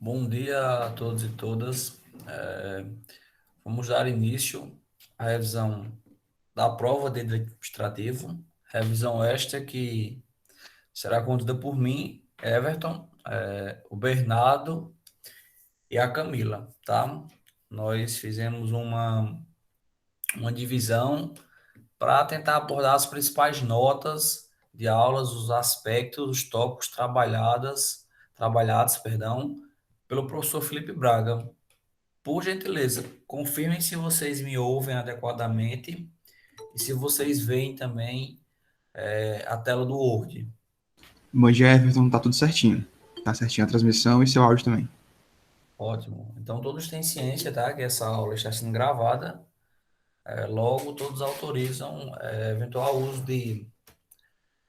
Bom dia a todos e todas. Vamos dar início à revisão da prova de Direito Administrativo. Revisão esta que será conduzida por mim, Everton, o Bernardo e a Camila, tá? Nós fizemos uma divisão para tentar abordar as principais notas de aulas, os aspectos, os tópicos trabalhados, perdão, pelo professor Felipe Braga. Por gentileza, confirmem se vocês me ouvem adequadamente e se vocês veem também a tela do Word. Bom dia, Everton, tá tudo certinho. Tá certinho a transmissão e seu áudio também. Ótimo. Então, todos têm ciência, tá? Que essa aula está sendo gravada. Logo, todos autorizam eventual uso de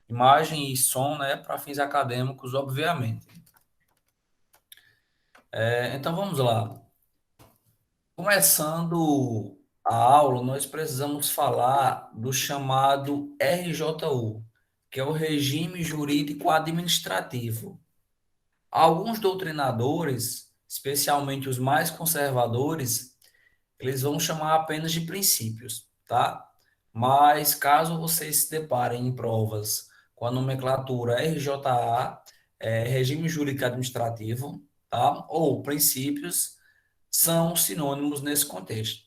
imagem e som, né? Para fins acadêmicos, obviamente. Então, vamos lá. Começando a aula, nós precisamos falar do chamado RJU, que é o Regime Jurídico Administrativo. Alguns doutrinadores, especialmente os mais conservadores, eles vão chamar apenas de princípios, tá? Mas caso vocês se deparem em provas com a nomenclatura RJA, Regime Jurídico Administrativo, tá? Ou princípios, são sinônimos nesse contexto.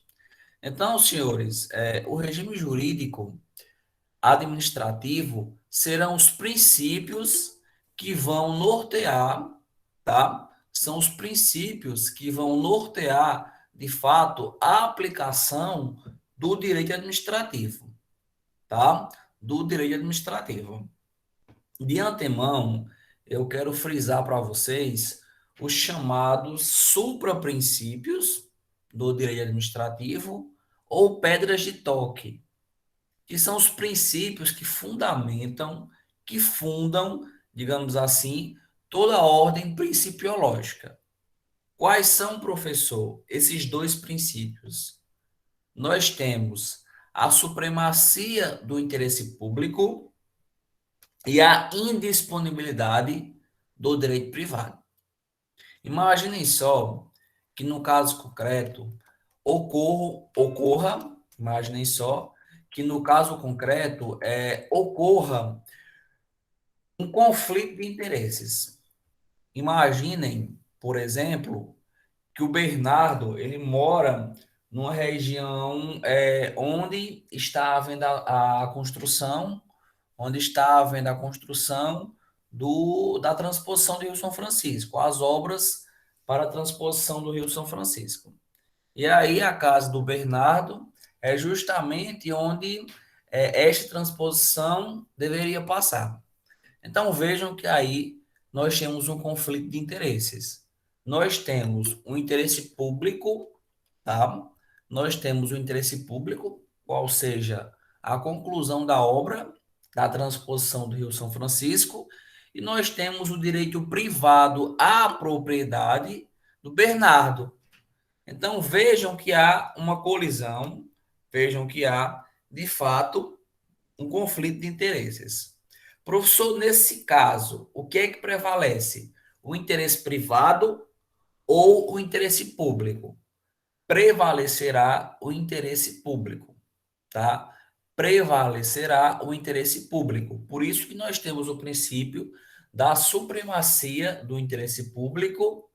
Então, senhores, o regime jurídico administrativo serão os princípios que vão nortear, tá? São os princípios que vão nortear, de fato, a aplicação do direito administrativo, tá? Do direito administrativo. De antemão, eu quero frisar para vocês os chamados supraprincípios do direito administrativo ou pedras de toque, que são os princípios que fundamentam, que fundam, digamos assim, toda a ordem principiológica. Quais são, professor, esses dois princípios? Nós temos a supremacia do interesse público e a indisponibilidade do direito privado. Imaginem só que no caso concreto imaginem só que no caso concreto ocorra um conflito de interesses. Imaginem, por exemplo, que o Bernardo ele mora numa região onde está havendo a construção, da transposição do Rio São Francisco, as obras para a transposição do Rio São Francisco. E aí a casa do Bernardo é justamente onde esta transposição deveria passar. Então vejam que aí nós temos um conflito de interesses. Nós temos um interesse público, tá? Nós temos o interesse público, qual seja a conclusão da obra da transposição do Rio São Francisco, e nós temos o direito privado à propriedade do Bernardo. Então vejam que há uma colisão, vejam que há, de fato, um conflito de interesses. Professor, nesse caso, o que é que prevalece? O interesse privado ou o interesse público? Prevalecerá o interesse público, tá? Prevalecerá o interesse público. Por isso que nós temos o princípio da supremacia do interesse público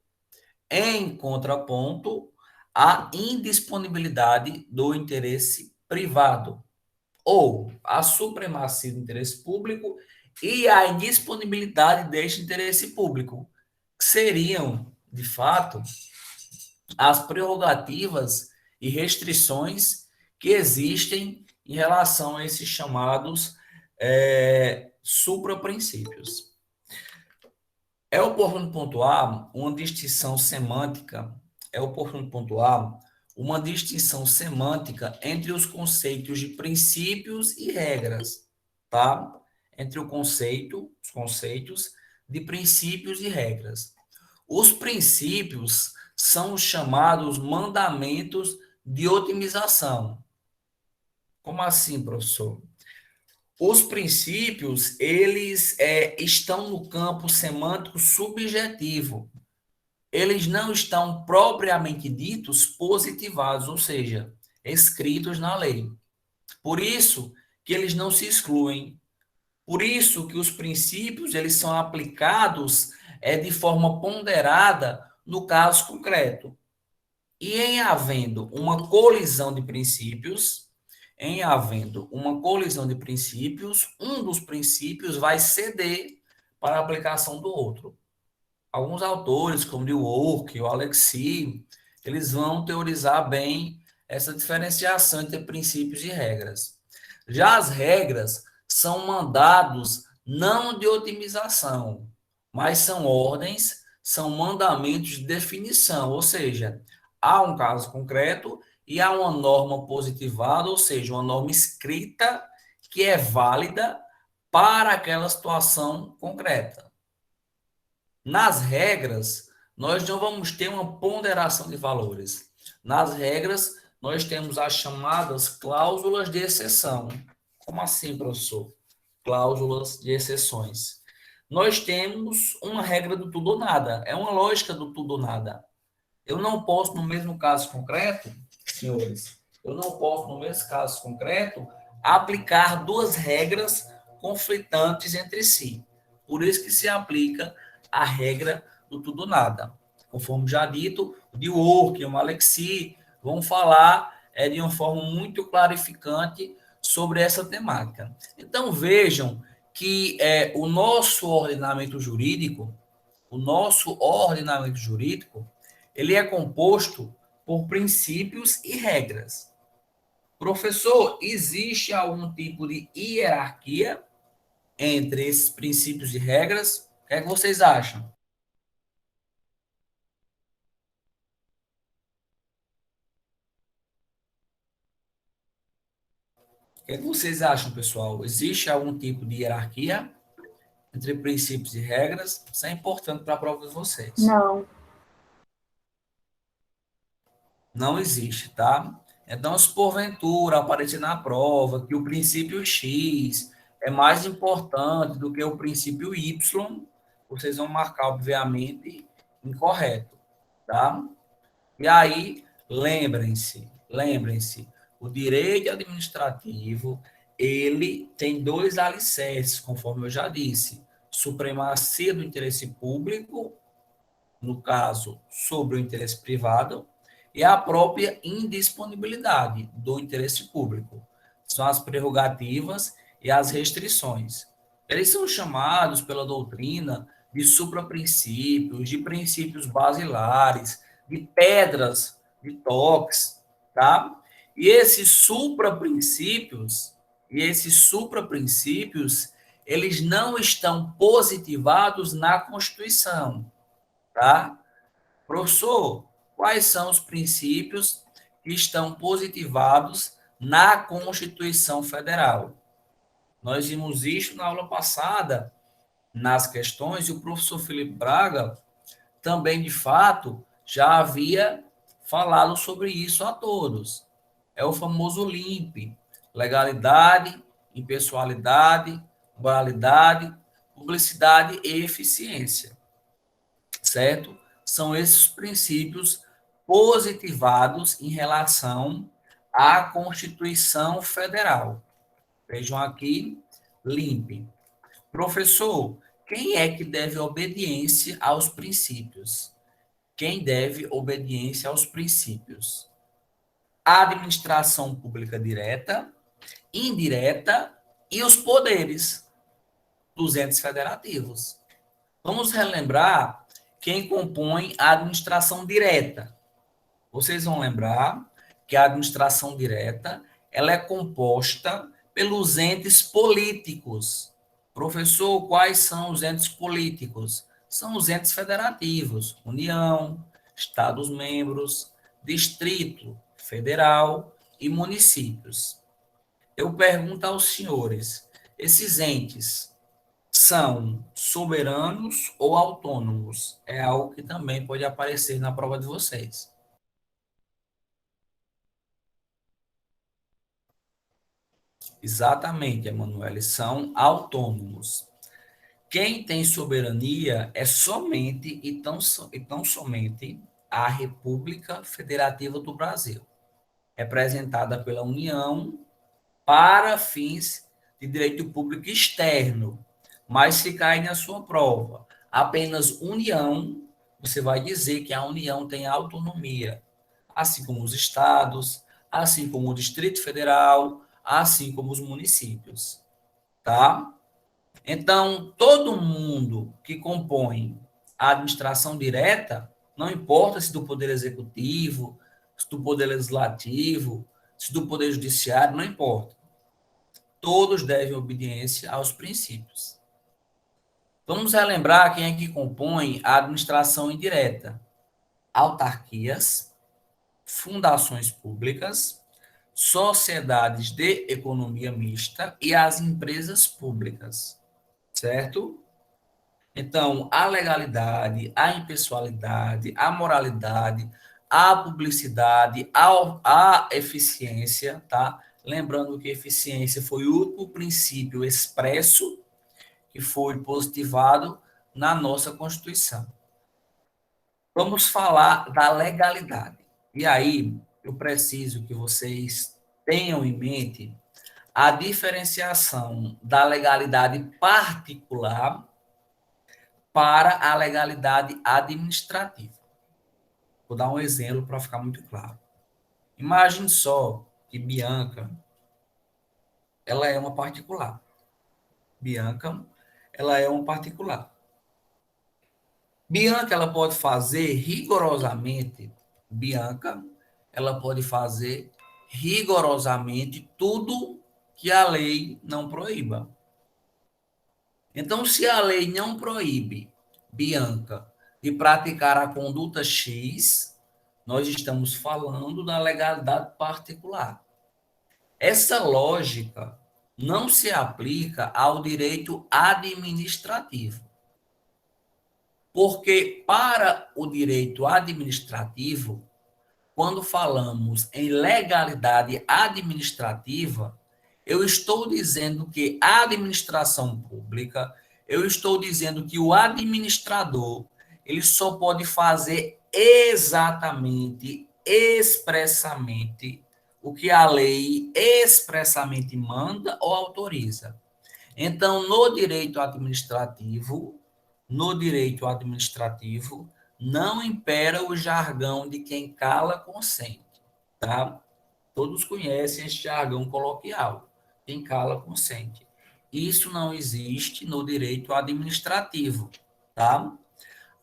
em contraponto à indisponibilidade do interesse privado, ou a supremacia do interesse público e a indisponibilidade deste interesse público, que seriam, de fato, as prerrogativas e restrições que existem em relação a esses chamados supraprincípios. É oportuno pontuar uma distinção semântica, é oportuno pontuar uma distinção semântica entre os conceitos de princípios e regras, tá? Entre os conceitos de princípios e regras. Os princípios são os chamados mandamentos de otimização. Como assim, professor? Os princípios, eles estão no campo semântico subjetivo. eles não estão propriamente ditos positivados, ou seja, escritos na lei. Por isso que eles não se excluem. Por isso que os princípios eles são aplicados de forma ponderada no caso concreto. E em havendo uma colisão de princípios, um dos princípios vai ceder para a aplicação do outro. Alguns autores, como Dwork ou Alexis, eles vão teorizar bem essa diferenciação entre princípios e regras. Já as regras são mandados não de otimização, mas são ordens, são mandamentos de definição, ou seja, há um caso concreto e há uma norma positivada, ou seja, uma norma escrita que é válida para aquela situação concreta. Nas regras, nós não vamos ter uma ponderação de valores. Nas regras, nós temos as chamadas cláusulas de exceção. Como assim, professor? Cláusulas de exceções. Nós temos uma regra do tudo ou nada. É uma lógica do tudo ou nada. Eu não posso, no mesmo caso concreto, senhores, aplicar duas regras conflitantes entre si. Por isso que se aplica a regra do tudo ou nada. Conforme já dito, o Dwork e o Alexis vão falar de uma forma muito clarificante sobre essa temática. Então vejam que o nosso ordenamento jurídico, ele é composto por princípios e regras. Professor, existe algum tipo de hierarquia entre esses princípios e regras? O que é que vocês acham? O que é que vocês acham, pessoal? Existe algum tipo de hierarquia entre princípios e regras? Isso é importante para a prova de vocês. Não. Não existe, tá? Então, se porventura aparecer na prova que o princípio X é mais importante do que o princípio Y, vocês vão marcar, obviamente, incorreto, tá? E aí, lembrem-se, o direito administrativo, ele tem dois alicerces, conforme eu já disse, supremacia do interesse público, no caso, sobre o interesse privado, e a própria indisponibilidade do interesse público. São as prerrogativas e as restrições. Eles são chamados pela doutrina de supraprincípios, de princípios basilares, de pedras, de toques, tá? E esses supraprincípios, eles não estão positivados na Constituição, tá? Professor, quais são os princípios que estão positivados na Constituição Federal? Nós vimos isso na aula passada, nas questões, e o professor Felipe Braga também, de fato, já havia falado sobre isso a todos. É o famoso LIMP: legalidade, impessoalidade, moralidade, publicidade e eficiência, certo? São esses princípios positivados em relação à Constituição Federal. Vejam aqui, LIMP. Professor, quem é que deve obediência aos princípios? Quem deve obediência aos princípios? A administração pública direta, indireta e os poderes dos entes federativos. Vamos relembrar quem compõe a administração direta. Vocês vão lembrar que a administração direta ela é composta pelos entes políticos. Professor, quais são os entes políticos? São os entes federativos: União, Estados-membros, Distrito Federal e municípios. Eu pergunto aos senhores, esses entes são soberanos ou autônomos? É algo que também pode aparecer na prova de vocês. Exatamente, Emanuele, são autônomos. Quem tem soberania é somente e tão somente a República Federativa do Brasil, representada pela União para fins de direito público externo. Mas se cai na sua prova apenas União, você vai dizer que a União tem autonomia, assim como os estados, assim como o Distrito Federal, assim como os municípios, tá? Então, todo mundo que compõe a administração direta, não importa se do Poder Executivo, se do Poder Legislativo, se do Poder Judiciário, não importa. Todos devem obediência aos princípios. Vamos relembrar quem é que compõe a administração indireta: autarquias, fundações públicas, sociedades de economia mista e as empresas públicas, certo? Então, a legalidade, a impessoalidade, a moralidade, a publicidade, a eficiência, tá? Lembrando que eficiência foi o último princípio expresso que foi positivado na nossa Constituição. Vamos falar da legalidade. E aí, eu preciso que vocês tenham em mente a diferenciação da legalidade particular para a legalidade administrativa. Vou dar um exemplo para ficar muito claro. Imagine só que Bianca, ela é uma particular. Bianca, ela é um particular. Bianca, ela pode fazer rigorosamente, Bianca, ela pode fazer rigorosamente tudo que a lei não proíba. Então, se a lei não proíbe Bianca de praticar a conduta X, nós estamos falando da legalidade particular. Essa lógica não se aplica ao direito administrativo. Porque para o direito administrativo, quando falamos em legalidade administrativa, eu estou dizendo que a administração pública, eu estou dizendo que o administrador, ele só pode fazer exatamente, expressamente, o que a lei expressamente manda ou autoriza. Então, no direito administrativo, não impera o jargão de quem cala consente, tá? Todos conhecem esse jargão coloquial. Quem cala consente. Isso não existe no direito administrativo, tá?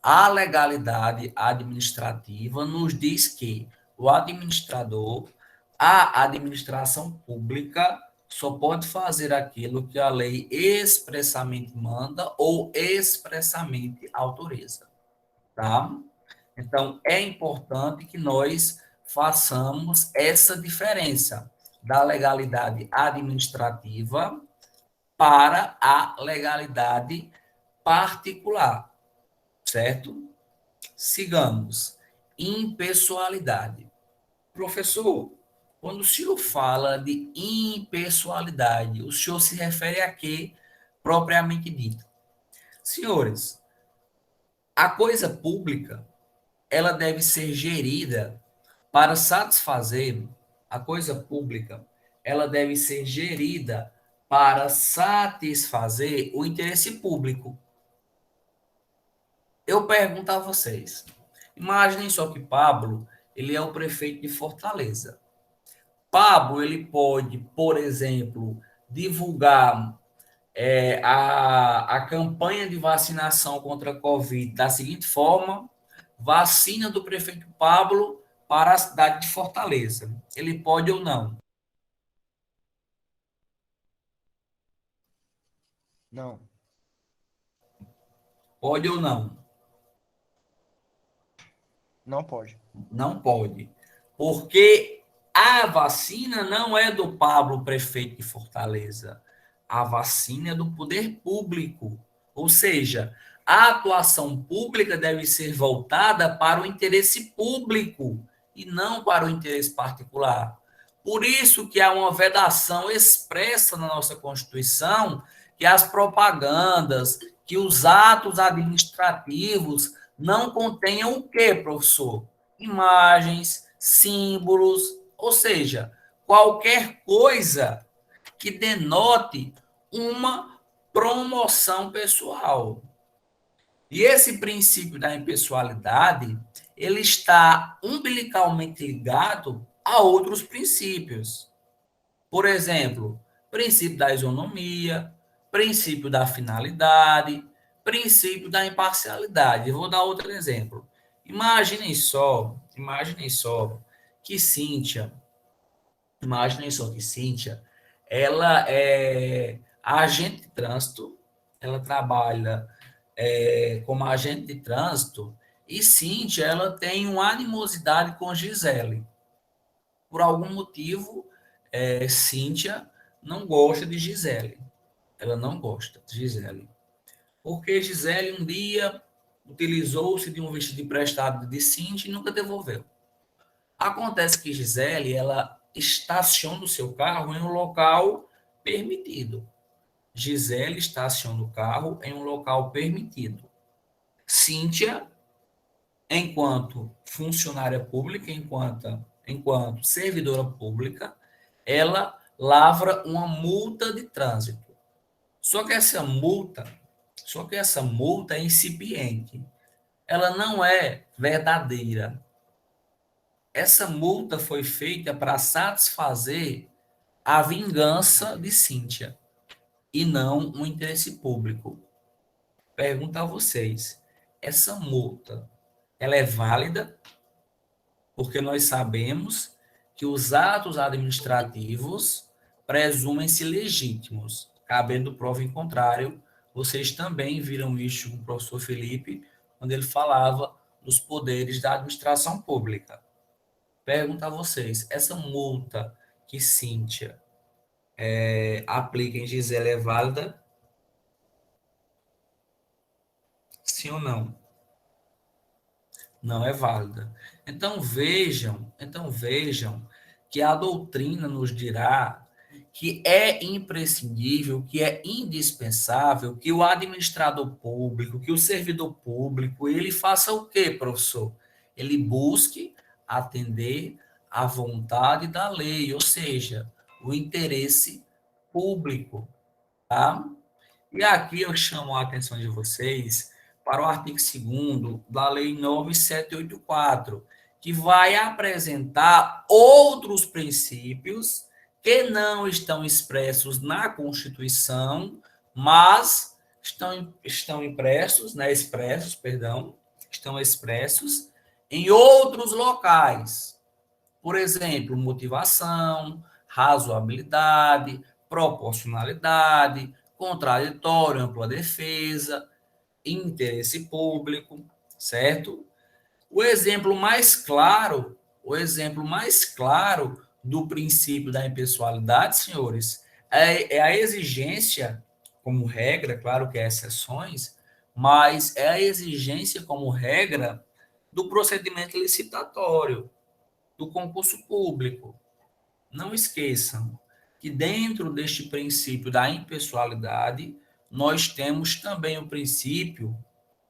A legalidade administrativa nos diz que o administrador, a administração pública, só pode fazer aquilo que a lei expressamente manda ou expressamente autoriza, tá? Então, é importante que nós façamos essa diferença da legalidade administrativa para a legalidade particular, certo? Sigamos. Impessoalidade. Professor, quando o senhor fala de impessoalidade, o senhor se refere a quê propriamente dito? Senhores, a coisa pública, ela deve ser gerida para satisfazer a coisa pública, ela deve ser gerida para satisfazer o interesse público. Eu pergunto a vocês, imaginem só que Pablo, ele é o prefeito de Fortaleza. Pablo, ele pode, por exemplo, divulgar a campanha de vacinação contra a Covid da seguinte forma: vacina do prefeito Pablo para a cidade de Fortaleza. Ele pode ou não? Não, Pode ou não? não pode. Não pode. Porque a vacina não é do Pablo, prefeito de Fortaleza. A vacina é do poder público. Ou seja, a atuação pública deve ser voltada para o interesse público e não para o interesse particular. Por isso que há uma vedação expressa na nossa Constituição que as propagandas, que os atos administrativos não contenham o quê, professor? Imagens, símbolos, ou seja, qualquer coisa que denote uma promoção pessoal. E esse princípio da impessoalidade, ele está umbilicalmente ligado a outros princípios. Por exemplo, princípio da isonomia, princípio da finalidade, princípio da imparcialidade. Eu vou dar outro exemplo. Imaginem só que Cíntia, ela é agente de trânsito, ela trabalha como agente de trânsito, e Cíntia, ela tem uma animosidade com Gisele. Por algum motivo, Cíntia não gosta de Gisele. Ela não gosta de Gisele. Porque Gisele um dia utilizou-se de um vestido emprestado de Cíntia e nunca devolveu. Acontece que Gisele, ela estaciona o seu carro em um local permitido. Gisele estaciona o carro em um local permitido. Cíntia, enquanto funcionária pública, enquanto servidora pública, ela lavra uma multa de trânsito. Só que essa multa é incipiente. Ela não é verdadeira. Essa multa foi feita para satisfazer a vingança de Cíntia e não um interesse público. Pergunto a vocês, essa multa, ela é válida? Porque nós sabemos que os atos administrativos presumem-se legítimos, cabendo prova em contrário. Vocês também viram isso com o professor Felipe, quando ele falava dos poderes da administração pública. Pergunto a vocês, essa multa que Cíntia aplica em Gisele é válida? Sim ou não? Não é válida. Então vejam que a doutrina nos dirá que é imprescindível, que é indispensável que o administrador público, que o servidor público, ele faça o quê, professor? Ele busque atender à vontade da lei, ou seja, o interesse público, tá? E aqui eu chamo a atenção de vocês para o artigo 2º da Lei 9784, que vai apresentar outros princípios que não estão expressos na Constituição, mas estão impressos, né, estão expressos em outros locais. Por exemplo, motivação, razoabilidade, proporcionalidade, contraditório, ampla defesa, interesse público, certo? O exemplo mais claro do princípio da impessoalidade, senhores, é a exigência como regra, claro que há exceções, mas é a exigência como regra do procedimento licitatório, do concurso público. Não esqueçam que dentro deste princípio da impessoalidade, nós temos também o princípio,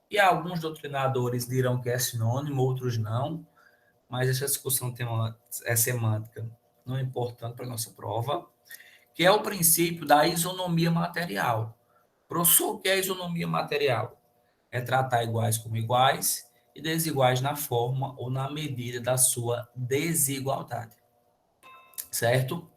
e alguns doutrinadores dirão que é sinônimo, outros não, mas essa discussão é semântica, não é importante para a nossa prova, que é o princípio da isonomia material. Professor, o que é isonomia material? É tratar iguais como iguais e desiguais na forma ou na medida da sua desigualdade. Certo?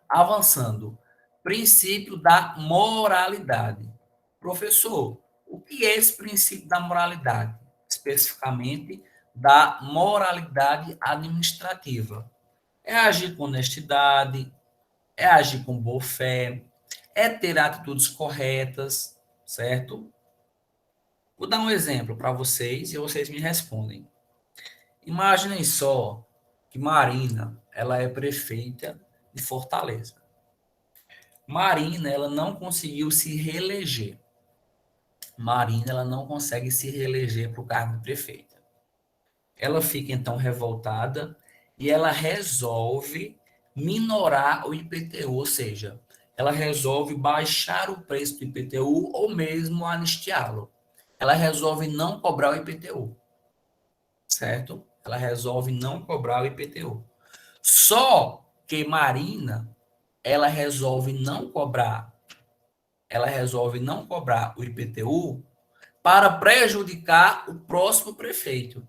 Avançando. Princípio da moralidade. Professor, o que é esse princípio da moralidade? Especificamente, da moralidade administrativa. É agir com honestidade, é agir com boa fé, é ter atitudes corretas, certo? Vou dar um exemplo para vocês e vocês me respondem. Imaginem só que Marina, ela é prefeita de Fortaleza. Marina, ela não conseguiu se reeleger. Marina, ela não consegue se reeleger para o cargo de prefeita. Ela fica, então, revoltada e ela resolve minorar o IPTU, ou seja, ela resolve baixar o preço do IPTU ou mesmo anistiá-lo. Ela resolve não cobrar o IPTU, certo? Ela resolve não cobrar o IPTU. Só que Marina, ela resolve não cobrar o IPTU para prejudicar o próximo prefeito,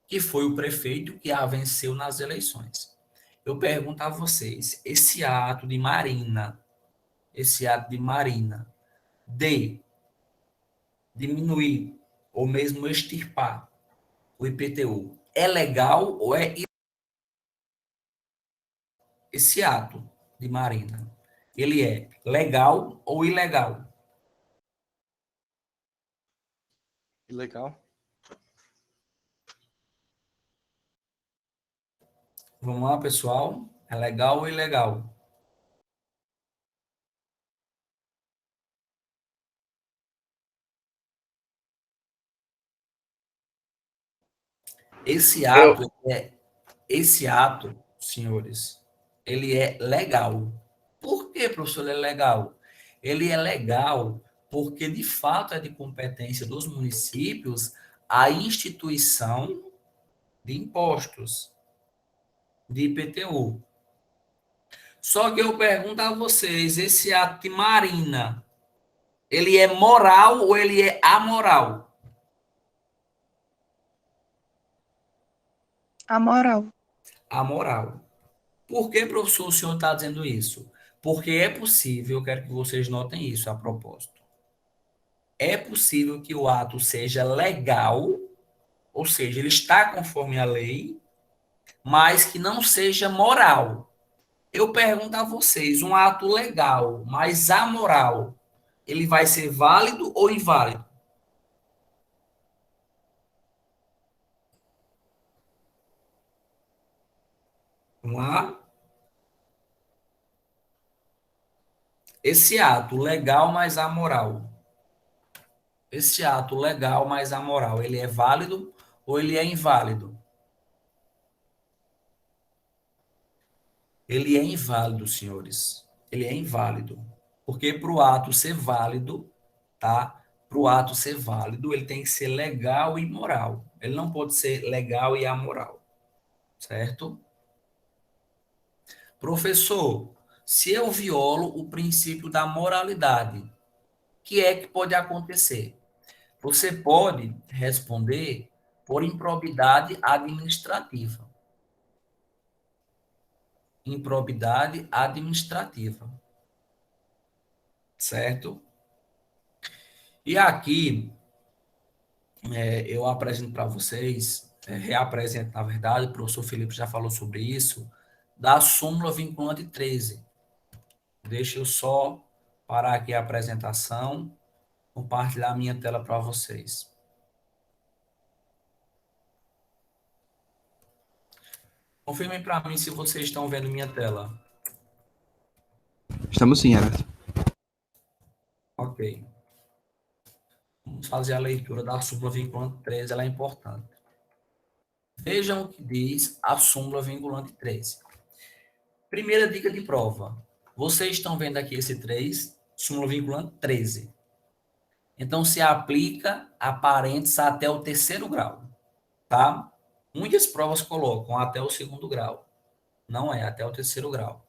que foi o prefeito que a venceu nas eleições. Eu pergunto a vocês, esse ato de Marina, de diminuir ou mesmo extirpar o IPTU, é legal ou é esse ato de Marina? Ele é legal ou ilegal? Ilegal. Vamos lá, pessoal? É legal ou ilegal? Esse Eu, ato esse ato, senhores, ele é legal. Por que, professor, ele é legal? Ele é legal porque, de fato, é de competência dos municípios a instituição de impostos, de IPTU. Só que eu pergunto a vocês, esse ato de Marina, ele é moral ou ele é amoral? Amoral. Amoral. Por que, professor, o senhor está dizendo isso? Porque é possível, eu quero que vocês notem isso a propósito. É possível que o ato seja legal, ou seja, ele está conforme a lei, mas que não seja moral. Eu pergunto a vocês, um ato legal, mas amoral, ele vai ser válido ou inválido? Vamos lá? Esse ato legal, mas amoral. Esse ato legal, mas amoral, ele é válido ou ele é inválido? Ele é inválido, senhores. Ele é inválido. Porque para o ato ser válido, tá? Para o ato ser válido, ele tem que ser legal e moral. Ele não pode ser legal e amoral, certo? Professor, se eu violo o princípio da moralidade, o que é que pode acontecer? Você pode responder por improbidade administrativa. Improbidade administrativa, certo? E aqui eu apresento para vocês, reapresento, na verdade, o professor Felipe já falou sobre isso, da súmula vinculante 13. Deixa eu só parar aqui a apresentação, compartilhar a minha tela para vocês. Confirmem para mim se vocês estão vendo minha tela. Estamos sim, Everton. Ok. Vamos fazer a leitura da súmula vinculante 13, ela é importante. Vejam o que diz a súmula vinculante 13. Primeira dica de prova. Vocês estão vendo aqui esse 3, súmula vinculante 13. Então, se aplica a parênteses até o terceiro grau, tá? Muitas provas colocam até o segundo grau. Não é, até o terceiro grau.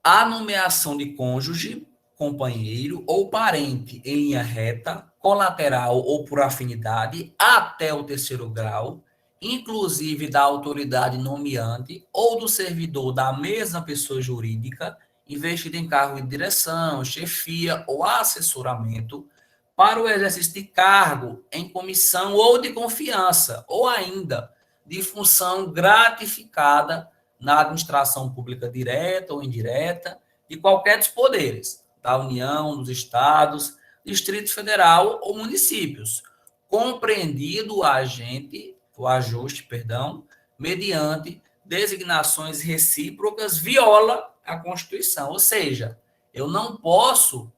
A nomeação de cônjuge, companheiro ou parente em linha reta, colateral ou por afinidade, até o terceiro grau, inclusive da autoridade nomeante ou do servidor da mesma pessoa jurídica, investido em cargo de direção, chefia ou assessoramento, para o exercício de cargo em comissão ou de confiança, ou ainda de função gratificada na administração pública direta ou indireta, de qualquer dos poderes, da União, dos estados, Distrito Federal ou municípios, compreendido o ajuste, perdão, mediante designações recíprocas, viola a Constituição. Ou seja, eu não posso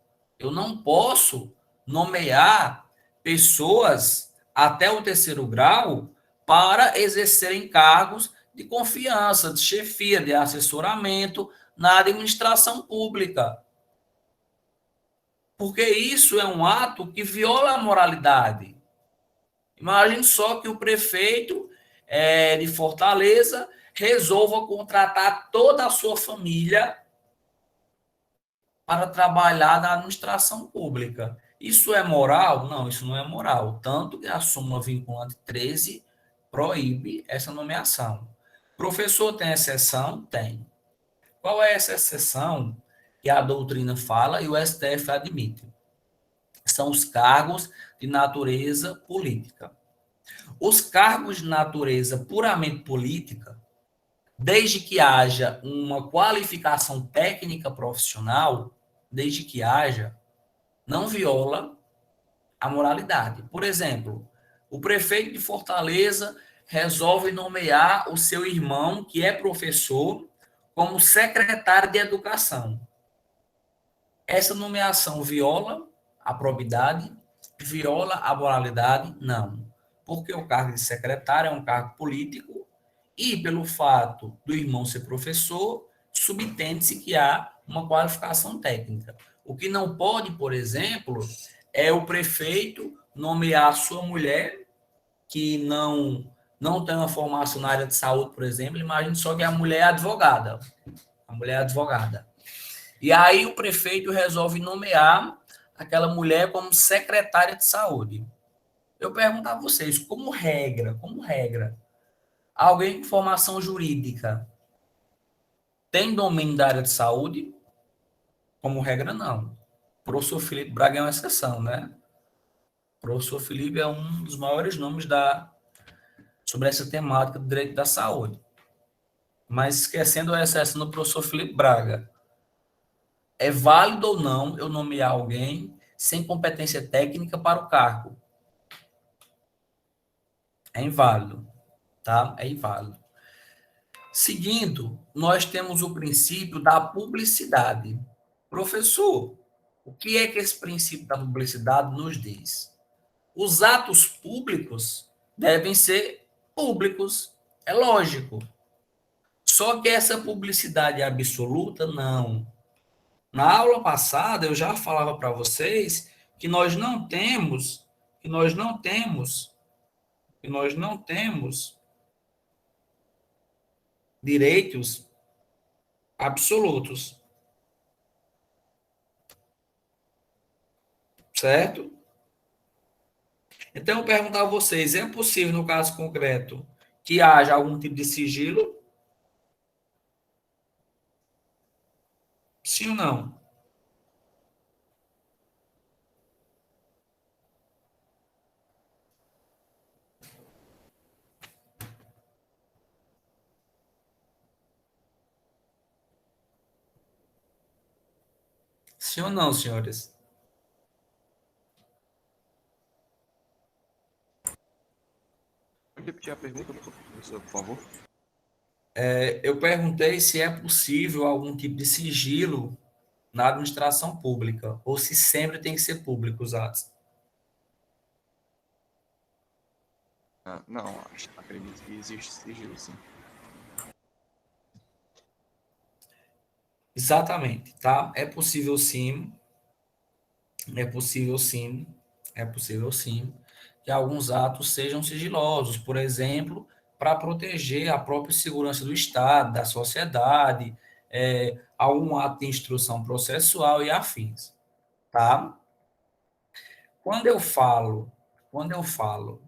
nomear pessoas até o terceiro grau para exercerem cargos de confiança, de chefia, de assessoramento na administração pública. Porque isso é um ato que viola a moralidade. Imagine só que o prefeito de Fortaleza resolva contratar toda a sua família para trabalhar na administração pública. Isso é moral? Não, isso não é moral. Tanto que a súmula vinculante 13 proíbe essa nomeação. Professor tem exceção? Tem. Qual é essa exceção que a doutrina fala e o STF admite? São os cargos de natureza política. Os cargos de natureza puramente política, desde que haja uma qualificação técnica profissional, desde que haja, não viola a moralidade. Por exemplo, o prefeito de Fortaleza resolve nomear o seu irmão, que é professor, como secretário de educação. Essa nomeação viola a probidade? Viola a moralidade? Não. Porque o cargo de secretário é um cargo político e, pelo fato do irmão ser professor, subtende-se que há uma qualificação técnica. O que não pode, por exemplo, é o prefeito nomear a sua mulher, que não tem uma formação na área de saúde, por exemplo. Imagine só que a mulher é advogada. A mulher é advogada. E aí o prefeito resolve nomear aquela mulher como secretária de saúde. Eu pergunto a vocês, como regra, alguém com formação jurídica tem domínio da área de saúde? Como regra, não. O professor Felipe Braga é uma exceção, né? O professor Felipe é um dos maiores nomes sobre essa temática do direito da saúde. Mas esquecendo a exceção do professor Felipe Braga, é válido ou não eu nomear alguém sem competência técnica para o cargo? É inválido, tá? É inválido. Seguindo, nós temos o princípio da publicidade. Professor, o que é que esse princípio da publicidade nos diz? Os atos públicos devem ser públicos, é lógico. Só que essa publicidade absoluta, não. Na aula passada, eu já falava para vocês que nós não temos direitos absolutos, certo? Então, eu pergunto a vocês, é possível, no caso concreto, que haja algum tipo de sigilo? Sim ou não? Sim ou não, senhores? Pode repetir a pergunta, professor, por favor? Eu perguntei se é possível algum tipo de sigilo na administração pública, ou se sempre tem que ser público os atos. Não, acredito que existe sigilo, sim. Exatamente, tá? É possível sim, é possível sim, é possível sim que alguns atos sejam sigilosos, por exemplo, para proteger a própria segurança do Estado, da sociedade, algum ato de instrução processual e afins, tá? Quando eu falo, quando eu falo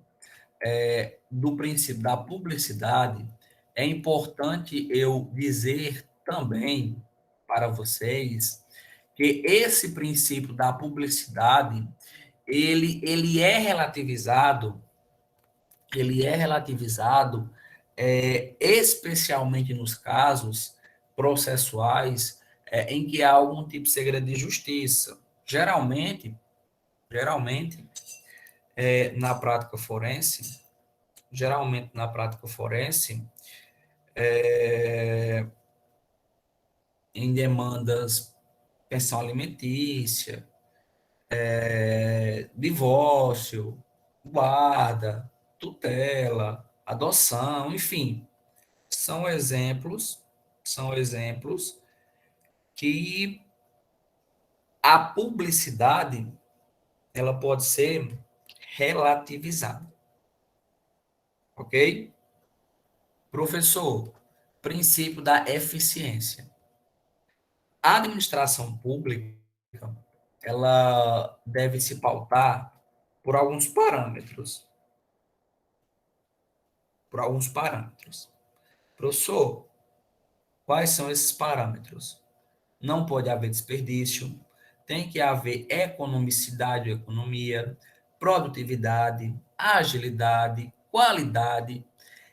do princípio da publicidade, é importante eu dizer também para vocês que esse princípio da publicidade, ele é relativizado especialmente nos casos processuais em que há algum tipo de segredo de justiça. Geralmente, na prática forense, em demandas pensão alimentícia, divórcio, guarda, tutela, adoção, enfim, são exemplos que a publicidade ela pode ser relativizada, ok? Professor, princípio da eficiência. A administração pública, ela deve se pautar por alguns parâmetros. Por alguns parâmetros. Professor, quais são esses parâmetros? Não pode haver desperdício, tem que haver economicidade ou economia, produtividade, agilidade, qualidade.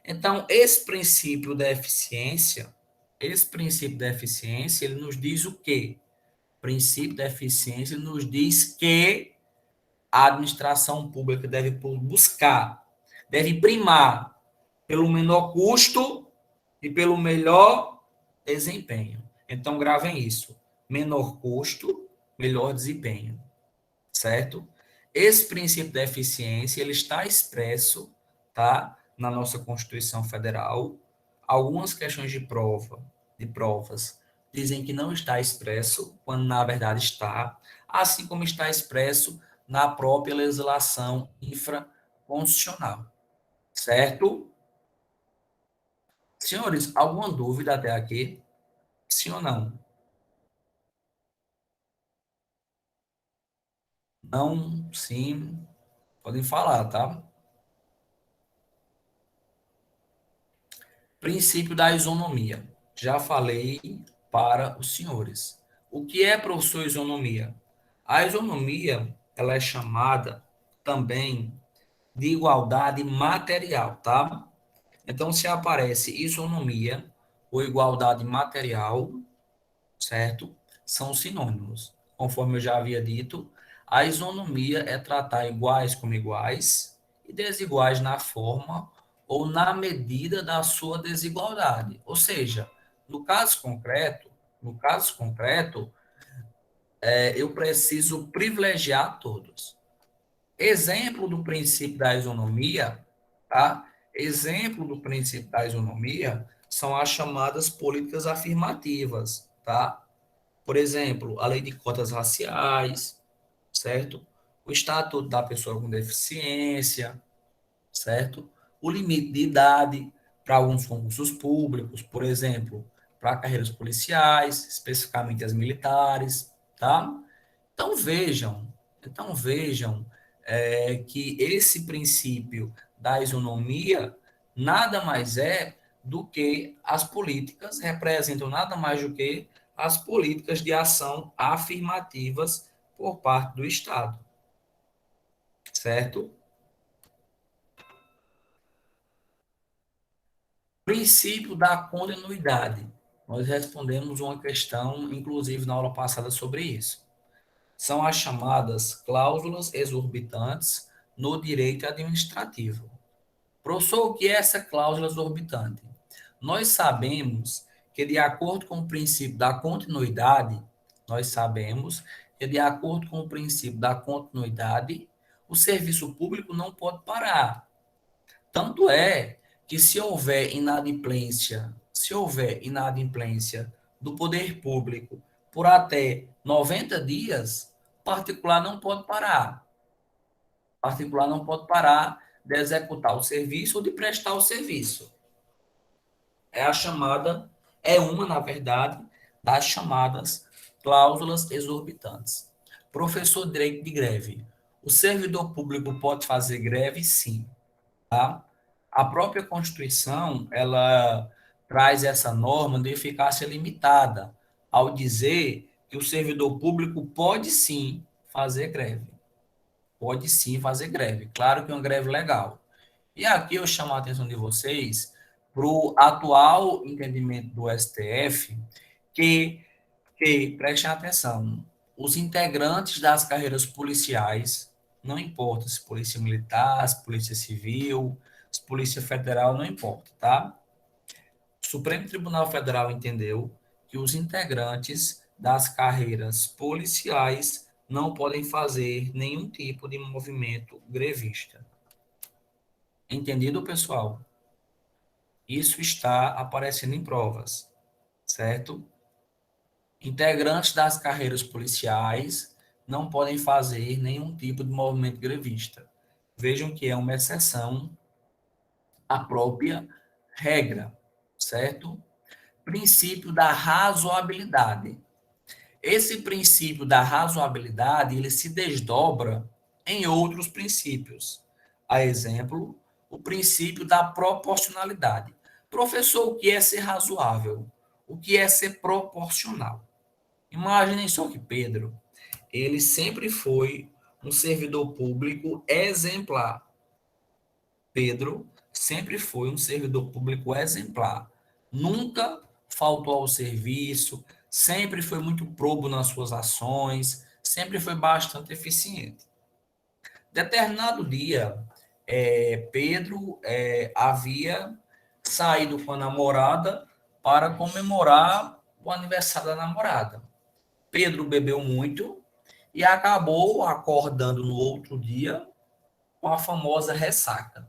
Então, esse princípio da eficiência, ele nos diz o quê? O princípio da eficiência nos diz que a administração pública deve buscar, deve primar pelo menor custo e pelo melhor desempenho. Então, gravem isso. Menor custo, melhor desempenho. Certo? Esse princípio da eficiência, ele está expresso, tá, na nossa Constituição Federal. Algumas questões de provas, dizem que não está expresso, quando na verdade está, assim como está expresso na própria legislação infraconstitucional. Certo? Senhores, alguma dúvida até aqui? Sim ou não? Não, sim, podem falar, tá? Princípio da isonomia. Já falei para os senhores. O que é, professor, isonomia? A isonomia, ela é chamada também de igualdade material, tá? Então, se aparece isonomia ou igualdade material, certo? São sinônimos. Conforme eu já havia dito, a isonomia é tratar iguais como iguais e desiguais na forma ou na medida da sua desigualdade. Ou seja, no caso concreto, eu preciso privilegiar todos. Exemplo do princípio da isonomia, tá? Exemplo do princípio da isonomia são as chamadas políticas afirmativas, tá? Por exemplo, a lei de cotas raciais, certo? O estatuto da pessoa com deficiência, certo? O limite de idade para alguns concursos públicos, por exemplo, para carreiras policiais, especificamente as militares, tá? Então vejam que esse princípio da isonomia nada mais é do que as políticas, representam nada mais do que as políticas de ação afirmativas por parte do Estado, certo? Princípio da continuidade. Nós respondemos uma questão, inclusive na aula passada, sobre isso. São as chamadas cláusulas exorbitantes no direito administrativo. Professor, o que é essa cláusula exorbitante? Nós sabemos que, de acordo com o princípio da continuidade, nós sabemos que, de acordo com o princípio da continuidade, o serviço público não pode parar. Tanto é que se houver inadimplência do poder público por até 90 dias, particular não pode parar. Particular não pode parar de executar o serviço ou de prestar o serviço. É uma, na verdade, das chamadas cláusulas exorbitantes. Professor, direito de greve. O servidor público pode fazer greve? Sim. Tá? A própria Constituição, ela traz essa norma de eficácia limitada, ao dizer que o servidor público pode sim fazer greve. Pode sim fazer greve. Claro que é uma greve legal. E aqui eu chamo a atenção de vocês para o atual entendimento do STF, que, prestem atenção, os integrantes das carreiras policiais, não importa se polícia militar, se polícia civil, se polícia federal, não importa, tá? O Supremo Tribunal Federal entendeu que os integrantes das carreiras policiais não podem fazer nenhum tipo de movimento grevista. Entendido, pessoal? Isso está aparecendo em provas, certo? Integrantes das carreiras policiais não podem fazer nenhum tipo de movimento grevista. Vejam que é uma exceção à própria regra, certo? Princípio da razoabilidade. Esse princípio da razoabilidade, ele se desdobra em outros princípios. A exemplo, o princípio da proporcionalidade. Professor, o que é ser razoável? O que é ser proporcional? Imaginem só que Pedro, ele sempre foi um servidor público exemplar. Pedro sempre foi um servidor público exemplar. Nunca faltou ao serviço, sempre foi muito probo nas suas ações, sempre foi bastante eficiente. Determinado dia, Pedro havia saído com a namorada para comemorar o aniversário da namorada. Pedro bebeu muito e acabou acordando no outro dia com a famosa ressaca.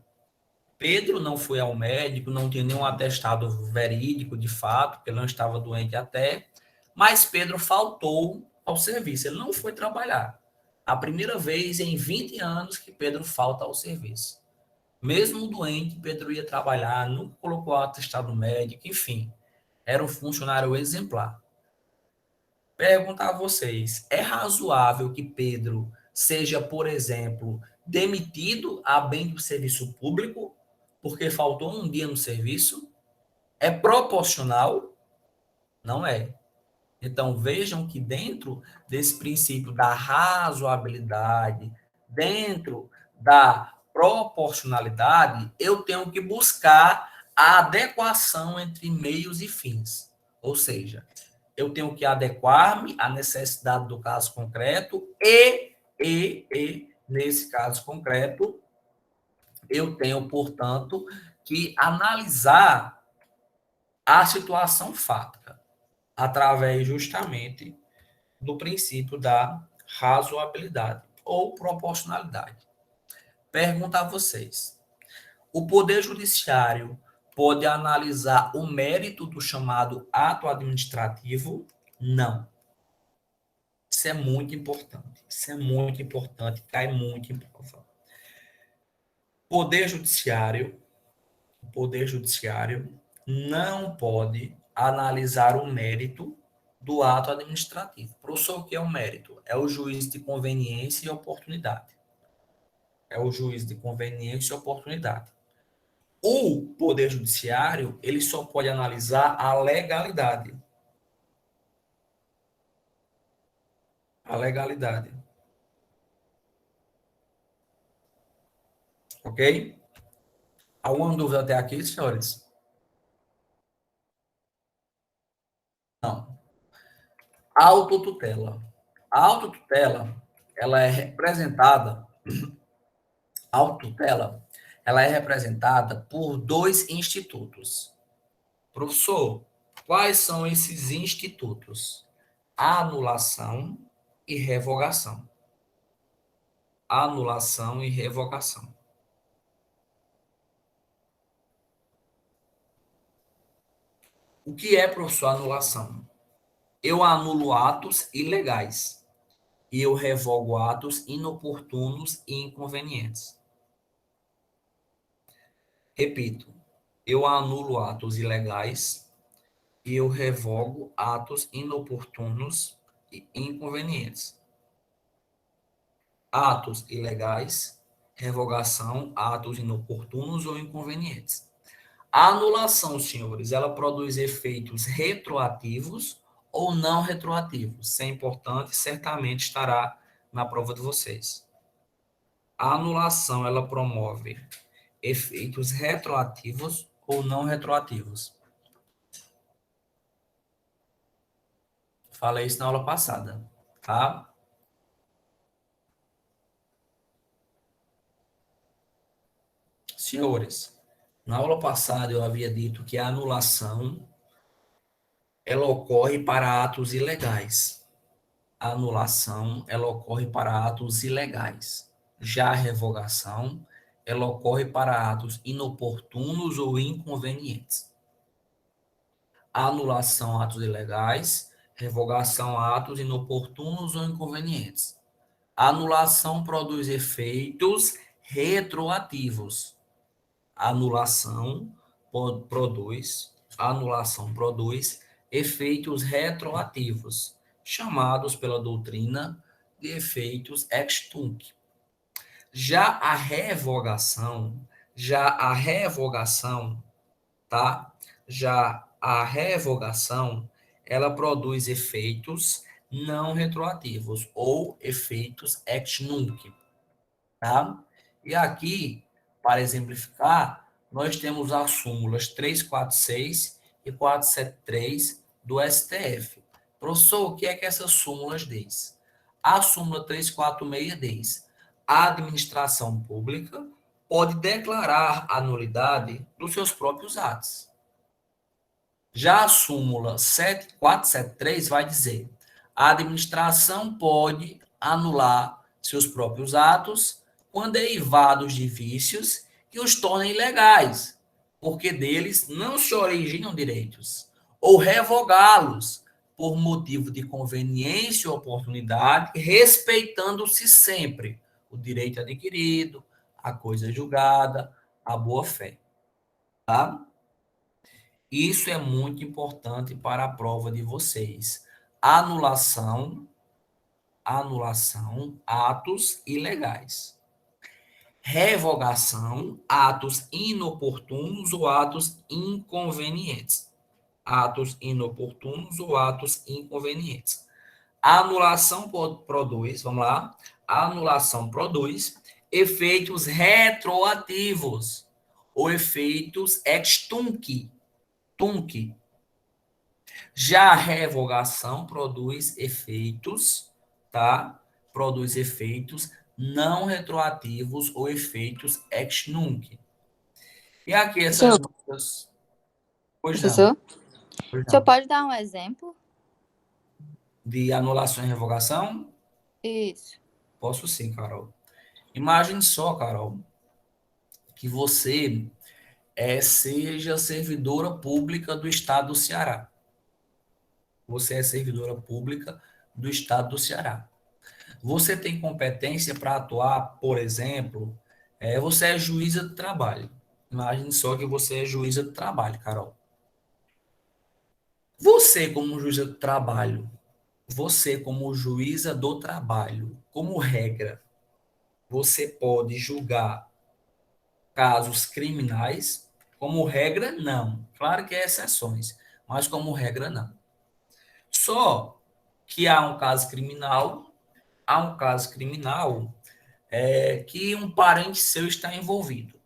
Pedro não foi ao médico, não tinha nenhum atestado verídico de fato, porque ele não estava doente até, mas Pedro faltou ao serviço, ele não foi trabalhar. A primeira vez em 20 anos que Pedro falta ao serviço. Mesmo doente, Pedro ia trabalhar, nunca colocou atestado médico, enfim, era um funcionário exemplar. Perguntar a vocês, é razoável que Pedro seja, por exemplo, demitido a bem do serviço público porque faltou um dia no serviço? É proporcional? Não é. Então, vejam que dentro desse princípio da razoabilidade, dentro da proporcionalidade, eu tenho que buscar a adequação entre meios e fins. Ou seja, eu tenho que adequar-me à necessidade do caso concreto nesse caso concreto, eu tenho, portanto, que analisar a situação fática através justamente do princípio da razoabilidade ou proporcionalidade. Pergunto a vocês: o Poder Judiciário pode analisar o mérito do chamado ato administrativo? Não. Isso é muito importante. Isso é muito importante, cai muito em prova. O Poder Judiciário não pode analisar o mérito do ato administrativo. Professor, o que é o mérito? É o juiz de conveniência e oportunidade. É o juiz de conveniência e oportunidade. O Poder Judiciário, ele só pode analisar a legalidade. A legalidade. Ok? Alguma dúvida até aqui, senhores? Não. Autotutela. A autotutela, ela é representada, a autotutela, ela é representada por dois institutos. Professor, quais são esses institutos? Anulação e revogação. Anulação e revogação. O que é, professor, anulação? Eu anulo atos ilegais e eu revogo atos inoportunos e inconvenientes. Repito, eu anulo atos ilegais e eu revogo atos inoportunos e inconvenientes. Atos ilegais, revogação, atos inoportunos ou inconvenientes. A anulação, senhores, ela produz efeitos retroativos ou não retroativos. Isso é importante, certamente estará na prova de vocês. A anulação, ela promove efeitos retroativos ou não retroativos. Falei isso na aula passada, tá? Senhores, na aula passada eu havia dito que a anulação ela ocorre para atos ilegais. A anulação ela ocorre para atos ilegais. Já a revogação ela ocorre para atos inoportunos ou inconvenientes. A anulação, atos ilegais. Revogação, atos inoportunos ou inconvenientes. Anulação produz efeitos retroativos. Anulação produz efeitos retroativos, chamados pela doutrina de efeitos ex tunc. Já a revogação, tá? Já a revogação, ela produz efeitos não retroativos ou efeitos ex nunc, tá? E aqui, para exemplificar, nós temos as súmulas 346 e 473 do STF. Professor, o que é que essas súmulas diz? A súmula 346 diz: a administração pública pode declarar a nulidade dos seus próprios atos. Já a súmula 7473 vai dizer: a administração pode anular seus próprios atos quando derivados de vícios que os tornem ilegais, porque deles não se originam direitos, ou revogá-los por motivo de conveniência ou oportunidade, respeitando-se sempre o direito adquirido, a coisa julgada, a boa-fé. Tá? Isso é muito importante para a prova de vocês. Anulação, atos ilegais. Revogação, atos inoportunos ou atos inconvenientes. Atos inoportunos ou atos inconvenientes. A anulação produz, vamos lá, a anulação produz efeitos retroativos ou efeitos ex tunc. Já a revogação produz efeitos, tá? Produz efeitos não retroativos ou efeitos ex nunc. E aqui essas Professor, notas. Pois não, professor, pois o senhor não. pode dar um exemplo? De anulação e revogação? Isso. Posso sim, Carol. Imagine só, Carol, que você seja servidora pública do estado do Ceará. Você é servidora pública do estado do Ceará. Você tem competência para atuar, por exemplo, você é juíza de trabalho. Imagine só que você é juíza de trabalho, Carol. Você como juíza do trabalho, como regra, você pode julgar casos criminais, como regra, não. Claro que há exceções, mas como regra, não. Só que há um caso criminal que um parente seu está envolvido.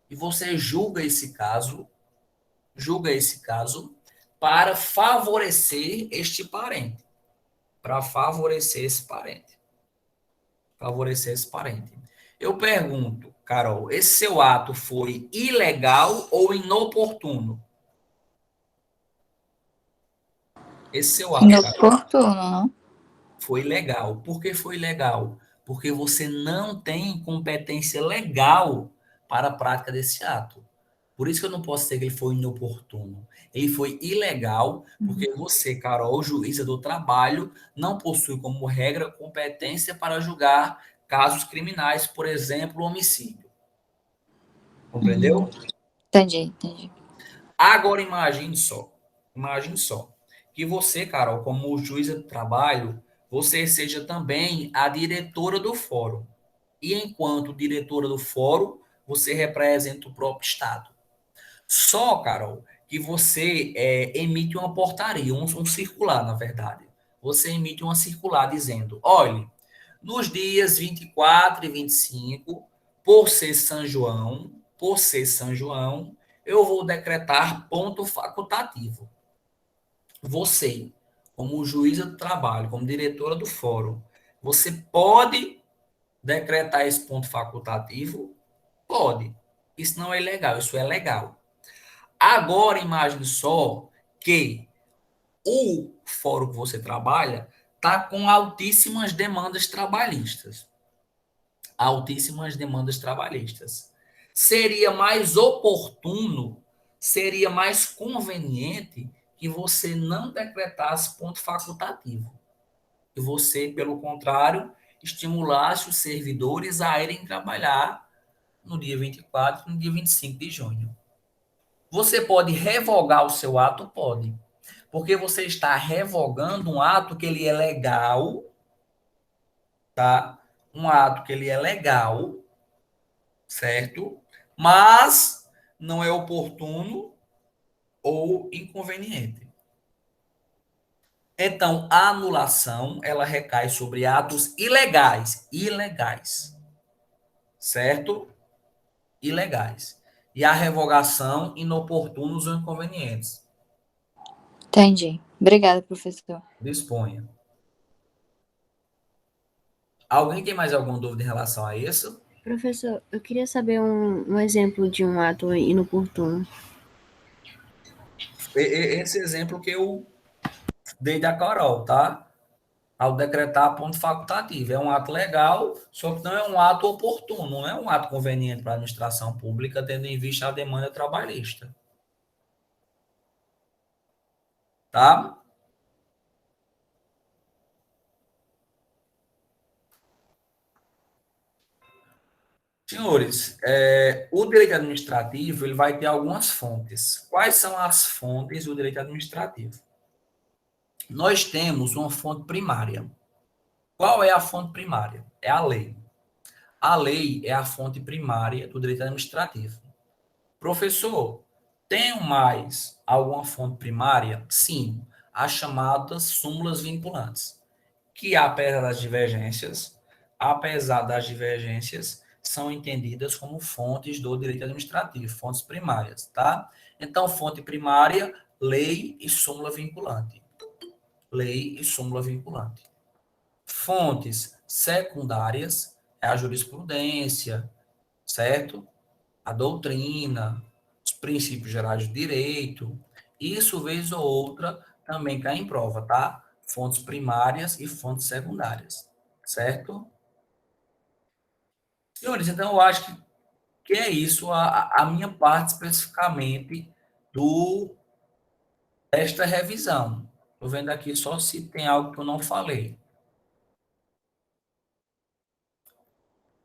E você julga esse caso para favorecer este parente. Para favorecer esse parente. Favorecer esse parente. Eu pergunto, Carol, esse seu ato foi ilegal ou inoportuno? Esse seu ato, Carol, Inoportuno, não? foi legal. Por que foi legal? Porque você não tem competência legal para a prática desse ato. Por isso que eu não posso dizer que ele foi inoportuno. Ele foi ilegal, porque você, Carol, juíza do trabalho, não possui como regra competência para julgar casos criminais, por exemplo, homicídio. Compreendeu? Entendi. Agora imagine só, que você, Carol, como juíza do trabalho, você seja também a diretora do fórum. E enquanto diretora do fórum, você representa o próprio Estado. Só, Carol, que você emite uma portaria, um circular, na verdade. Você emite uma circular dizendo: olhe, nos dias 24 e 25, por ser São João, eu vou decretar ponto facultativo. Você, como juíza do trabalho, como diretora do fórum, você pode decretar esse ponto facultativo? Pode. Isso não é ilegal, isso é legal. Agora, imagine só que o fórum que você trabalha está com altíssimas demandas trabalhistas. Altíssimas demandas trabalhistas. Seria mais oportuno, seria mais conveniente que você não decretasse ponto facultativo. E você, pelo contrário, estimulasse os servidores a irem trabalhar no dia 24 e no dia 25 de junho. Você pode revogar o seu ato? Pode. Porque você está revogando um ato que ele é legal, tá? Um ato que ele é legal, certo? Mas não é oportuno ou inconveniente. Então, a anulação, ela recai sobre atos ilegais, certo? Ilegais. E a revogação, inoportunos ou inconvenientes. Entendi. Obrigada, professor. Disponha. Alguém tem mais alguma dúvida em relação a isso? Professor, eu queria saber um exemplo de um ato inoportuno. Esse exemplo que eu dei da Carol, tá? Ao decretar ponto facultativo. É um ato legal, só que não é um ato oportuno, não é um ato conveniente para a administração pública, tendo em vista a demanda trabalhista. Tá? Senhores, o direito administrativo ele vai ter algumas fontes. Quais são as fontes do direito administrativo? Nós temos uma fonte primária. Qual é a fonte primária? É a lei. A lei é a fonte primária do direito administrativo. Professor, tem mais alguma fonte primária? Sim, as chamadas súmulas vinculantes, que apesar das divergências, são entendidas como fontes do direito administrativo, fontes primárias, tá? Então, fonte primária, lei e súmula vinculante. Lei e súmula vinculante. Fontes secundárias é a jurisprudência, certo? A doutrina, os princípios gerais do direito. Isso, vez ou outra, também cai em prova, tá? Fontes primárias e fontes secundárias, certo? Senhores, então eu acho que é isso a minha parte especificamente desta revisão. Estou vendo aqui só se tem algo que eu não falei.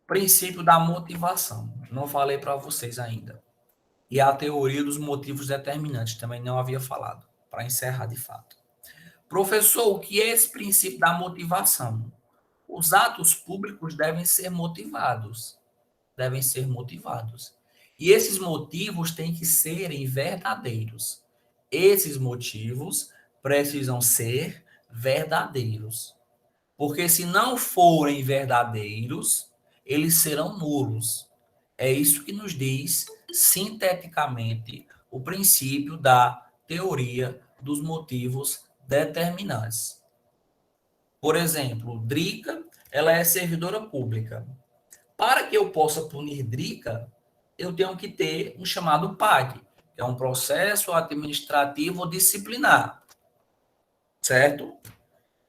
Princípio da motivação. Não falei para vocês ainda. E a teoria dos motivos determinantes. Também não havia falado. Para encerrar de fato. Professor, o que é esse princípio da motivação? Os atos públicos devem ser motivados. Devem ser motivados. E esses motivos têm que serem verdadeiros. Esses motivos precisam ser verdadeiros. Porque se não forem verdadeiros, eles serão nulos. É isso que nos diz, sinteticamente, o princípio da teoria dos motivos determinantes. Por exemplo, Drica, ela é servidora pública. Para que eu possa punir Drica, eu tenho que ter um chamado PAD, que é um processo administrativo disciplinar, certo?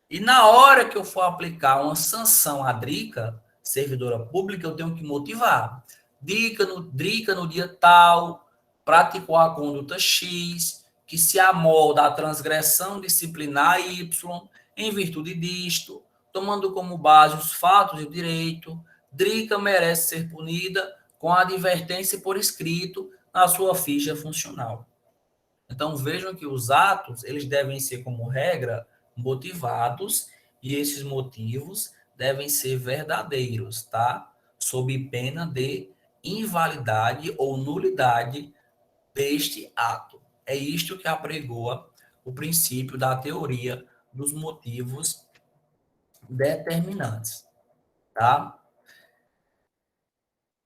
E na hora que eu for aplicar uma sanção à Drica, servidora pública, eu tenho que motivar. Drica, no dia tal, praticou a conduta X, que se amolda à transgressão disciplinar Y, em virtude disto, tomando como base os fatos e o direito, Drica merece ser punida com a advertência por escrito na sua ficha funcional. Então, vejam que os atos, eles devem ser, como regra, motivados, e esses motivos devem ser verdadeiros, tá? Sob pena de invalidade ou nulidade deste ato. É isto que apregoa o princípio da teoria dos motivos determinantes, tá?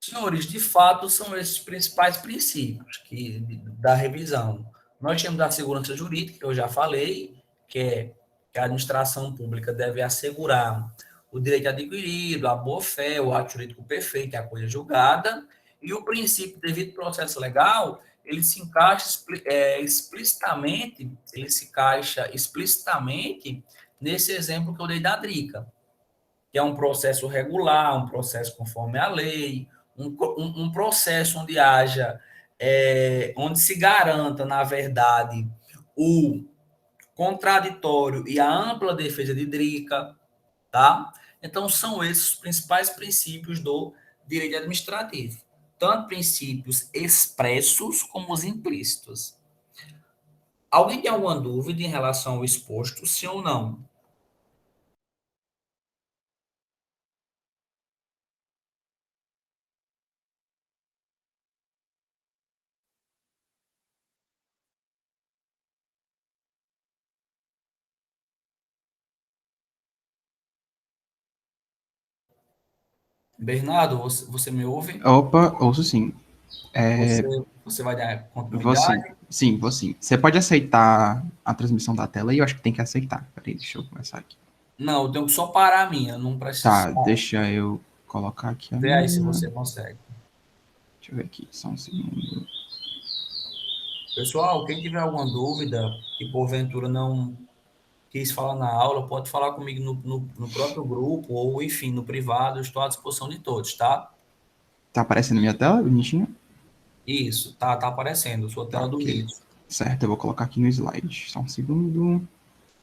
Senhores, de fato, são esses principais princípios da revisão. Nós temos a segurança jurídica, que eu já falei, que é que a administração pública deve assegurar o direito adquirido, a boa-fé, o ato jurídico perfeito, a coisa julgada, e o princípio devido processo legal, ele se encaixa explicitamente nesse exemplo que eu dei da Drica, que é um processo regular, um processo conforme a lei, um processo onde haja, onde se garanta, na verdade, o contraditório e a ampla defesa de Drica, tá? Então, são esses os principais princípios do direito administrativo, tanto princípios expressos como os implícitos. Alguém tem alguma dúvida em relação ao exposto, sim ou não? Bernardo, você me ouve? Opa, ouço sim. Você, É, você vai dar vou sim. continuidade? Sim, vou sim. Você pode aceitar a transmissão da tela aí? Eu acho que tem que aceitar. Peraí, deixa eu começar aqui. Não, eu tenho que só parar a minha, não Tá, preciso. deixa eu colocar aqui a Vê aí se minha. você consegue. Deixa eu ver aqui, só um segundo. Pessoal, quem tiver alguma dúvida e porventura não quis falar na aula, pode falar comigo no próprio grupo ou, enfim, no privado. Eu estou à disposição de todos, tá? Tá aparecendo minha tela, bonitinho? Isso, tá aparecendo, sua Tá, tela do ok. Meet. Certo, eu vou colocar aqui no slide. Só um segundo.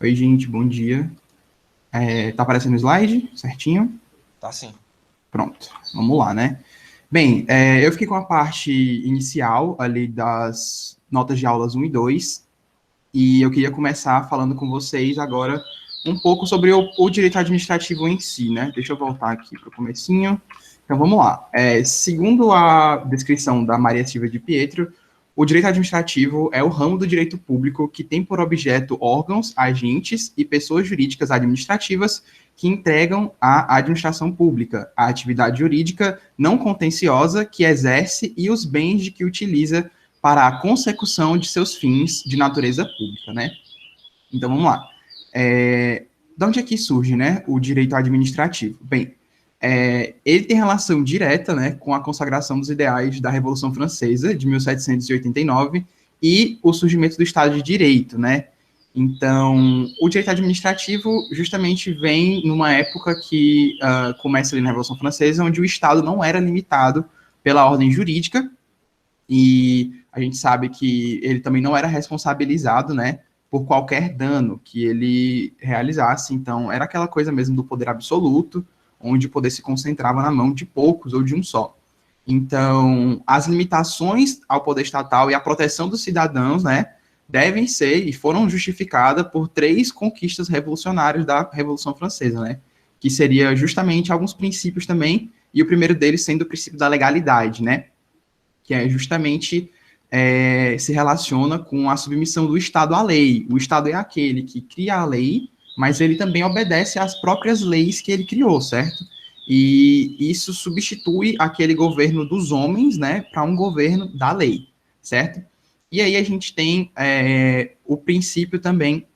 Oi, gente, bom dia. Tá aparecendo o slide, certinho? Tá sim. Pronto, vamos lá, né? Bem, eu fiquei com a parte inicial ali das notas de aulas 1 e 2, e eu queria começar falando com vocês agora um pouco sobre o direito administrativo em si, né? Deixa eu voltar aqui para o comecinho. Então, vamos lá. Segundo a descrição da Maria Silvia de Pietro, o direito administrativo é o ramo do direito público que tem por objeto órgãos, agentes e pessoas jurídicas administrativas que entregam à administração pública a atividade jurídica não contenciosa que exerce e os bens de que utiliza para a consecução de seus fins de natureza pública, né? Então, vamos lá. De onde é que surge, né, o direito administrativo? Bem, ele tem relação direta, né, com a consagração dos ideais da Revolução Francesa, de 1789, e o surgimento do Estado de Direito, né? Então, o direito administrativo justamente vem numa época que começa ali na Revolução Francesa, onde o Estado não era limitado pela ordem jurídica, e a gente sabe que ele também não era responsabilizado, né, por qualquer dano que ele realizasse. Então, era aquela coisa mesmo do poder absoluto, onde o poder se concentrava na mão de poucos ou de um só. Então, as limitações ao poder estatal e a proteção dos cidadãos, né, devem ser e foram justificadas por 3 conquistas revolucionárias da Revolução Francesa, né, que seria justamente alguns princípios também, e o primeiro deles sendo o princípio da legalidade, né, que é justamente se relaciona com a submissão do Estado à lei. O Estado é aquele que cria a lei, mas ele também obedece às próprias leis que ele criou, certo? E isso substitui aquele governo dos homens, né, para um governo da lei, certo? E aí a gente tem o princípio também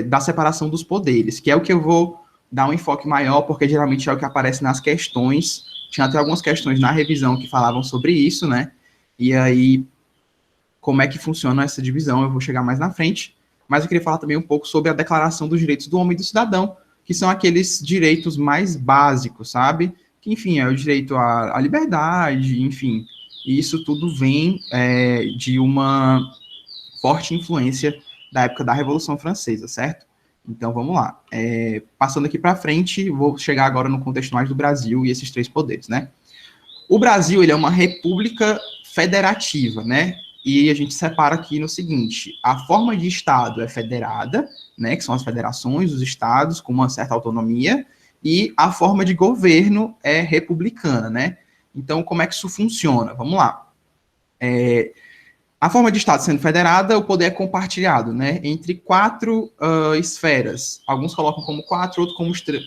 da separação dos poderes, que é o que eu vou dar um enfoque maior, porque geralmente é o que aparece nas questões. Tinha até algumas questões na revisão que falavam sobre isso, né? E aí, como é que funciona essa divisão? Eu vou chegar mais na frente. Mas eu queria falar também um pouco sobre a Declaração dos Direitos do Homem e do Cidadão, que são aqueles direitos mais básicos, sabe? Que, enfim, é o direito à liberdade, enfim. E isso tudo vem de uma forte influência da época da Revolução Francesa, certo? Então, vamos lá. Passando aqui para frente, vou chegar agora no contexto mais do Brasil e esses 3 poderes, né? O Brasil, ele é uma república federativa, né? E a gente separa aqui no seguinte: a forma de Estado é federada, né? Que são as federações, os estados, com uma certa autonomia, e a forma de governo é republicana, né? Então, como é que isso funciona? Vamos lá. A forma de Estado sendo federada, o poder é compartilhado, né, entre 4 esferas. Alguns colocam como 4, outros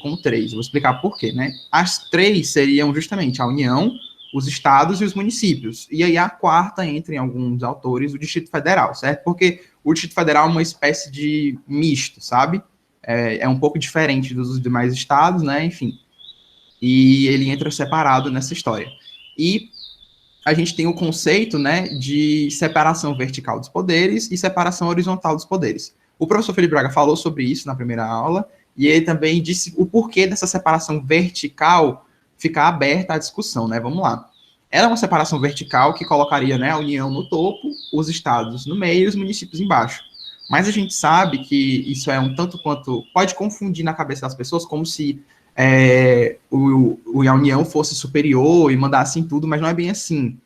como 3. Vou explicar por quê, né? As 3 seriam justamente a União, os estados e os municípios. E aí a quarta entra em alguns autores, o Distrito Federal, certo? Porque o Distrito Federal é uma espécie de misto, sabe? É um pouco diferente dos demais estados, né? Enfim. E ele entra separado nessa história. E a gente tem o conceito, né, de separação vertical dos poderes e separação horizontal dos poderes. O professor Felipe Braga falou sobre isso na primeira aula, e ele também disse o porquê dessa separação vertical ficar aberta à discussão, né? Vamos lá. Ela é uma separação vertical que colocaria, né, a União no topo, os estados no meio e os municípios embaixo. Mas a gente sabe que isso é um tanto quanto... Pode confundir na cabeça das pessoas como se a União fosse superior e mandasse em tudo, mas não é bem assim.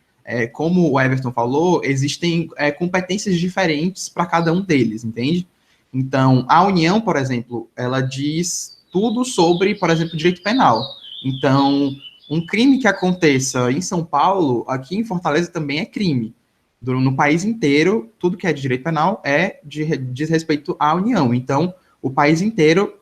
Como o Everton falou, existem competências diferentes para cada um deles, entende? Então, a União, por exemplo, ela diz tudo sobre, por exemplo, direito penal. Então, um crime que aconteça em São Paulo, aqui em Fortaleza também é crime. No país inteiro, tudo que é de direito penal diz respeito à União. Então, o país inteiro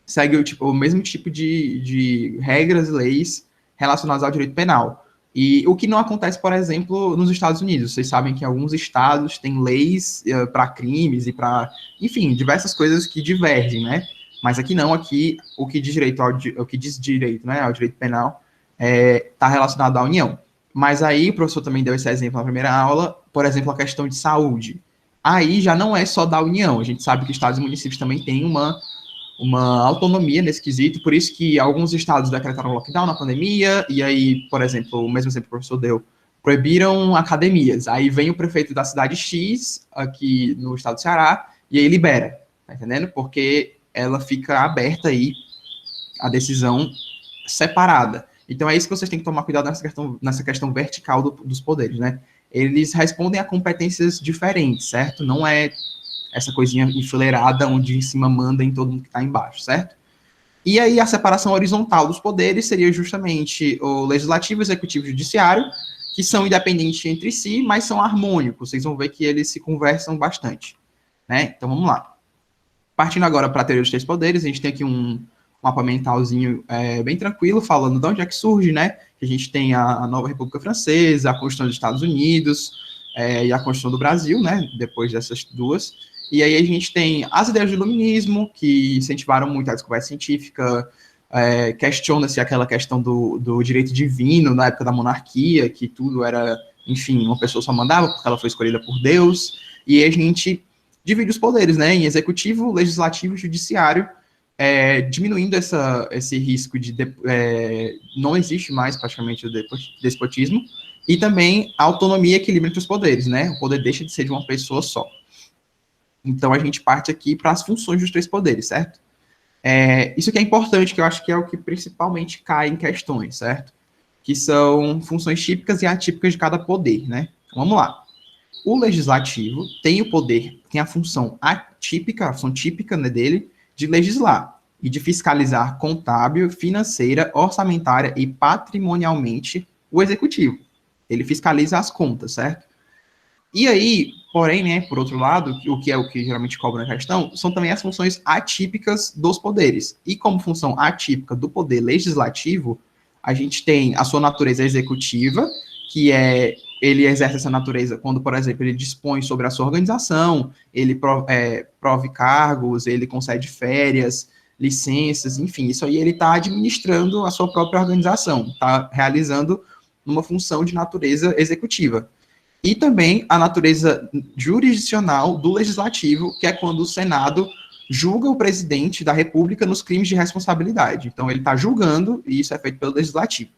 segue o mesmo tipo de regras e leis relacionadas ao direito penal. E o que não acontece, por exemplo, nos Estados Unidos. Vocês sabem que alguns estados têm leis para crimes e para, enfim, diversas coisas que divergem, né? Mas aqui não, aqui o que diz direito, né, ao direito penal está relacionado à União. Mas aí o professor também deu esse exemplo na primeira aula, por exemplo, a questão de saúde. Aí já não é só da União, a gente sabe que estados e municípios também têm uma autonomia nesse quesito, por isso que alguns estados decretaram lockdown na pandemia, e aí, por exemplo, o mesmo exemplo que o professor deu, proibiram academias. Aí vem o prefeito da cidade X, aqui no estado do Ceará, e aí libera, tá entendendo? Porque ela fica aberta aí, a decisão separada. Então é isso que vocês têm que tomar cuidado nessa questão vertical dos poderes, né? Eles respondem a competências diferentes, certo? Não é essa coisinha enfileirada onde em cima manda em todo mundo que está embaixo, certo? E aí a separação horizontal dos poderes seria justamente o legislativo, executivo e judiciário, que são independentes entre si, mas são harmônicos. Vocês vão ver que eles se conversam bastante, né? Então vamos lá. Partindo agora para a teoria dos três poderes, a gente tem aqui um mapa mentalzinho bem tranquilo, falando de onde é que surge, né? Que a gente tem a nova República Francesa, a Constituição dos Estados Unidos e a Constituição do Brasil, né? Depois dessas duas. E aí a gente tem as ideias do iluminismo, que incentivaram muito a descoberta científica, questiona-se aquela questão do direito divino na época da monarquia, que tudo era, enfim, uma pessoa só mandava porque ela foi escolhida por Deus, e a gente divide os poderes, né, em executivo, legislativo e judiciário, diminuindo esse risco de não existe mais praticamente o despotismo, e também a autonomia e equilíbrio entre os poderes, né, o poder deixa de ser de uma pessoa só. Então, a gente parte aqui para as funções dos três poderes, certo? Isso que é importante, que eu acho que é o que principalmente cai em questões, certo? Que são funções típicas e atípicas de cada poder, né? Então, vamos lá. O legislativo tem o poder, tem a função atípica, a função típica, né, dele, de legislar e de fiscalizar contábil, financeira, orçamentária e patrimonialmente o executivo. Ele fiscaliza as contas, certo? E aí, porém, né, por outro lado, o que geralmente cobra na questão, são também as funções atípicas dos poderes. E como função atípica do poder legislativo, a gente tem a sua natureza executiva, que ele exerce essa natureza quando, por exemplo, ele dispõe sobre a sua organização, ele prove cargos, ele concede férias, licenças, enfim, isso aí ele está administrando a sua própria organização, está realizando uma função de natureza executiva. E também a natureza jurisdicional do legislativo, que é quando o Senado julga o presidente da República nos crimes de responsabilidade. Então, ele está julgando, e isso é feito pelo legislativo.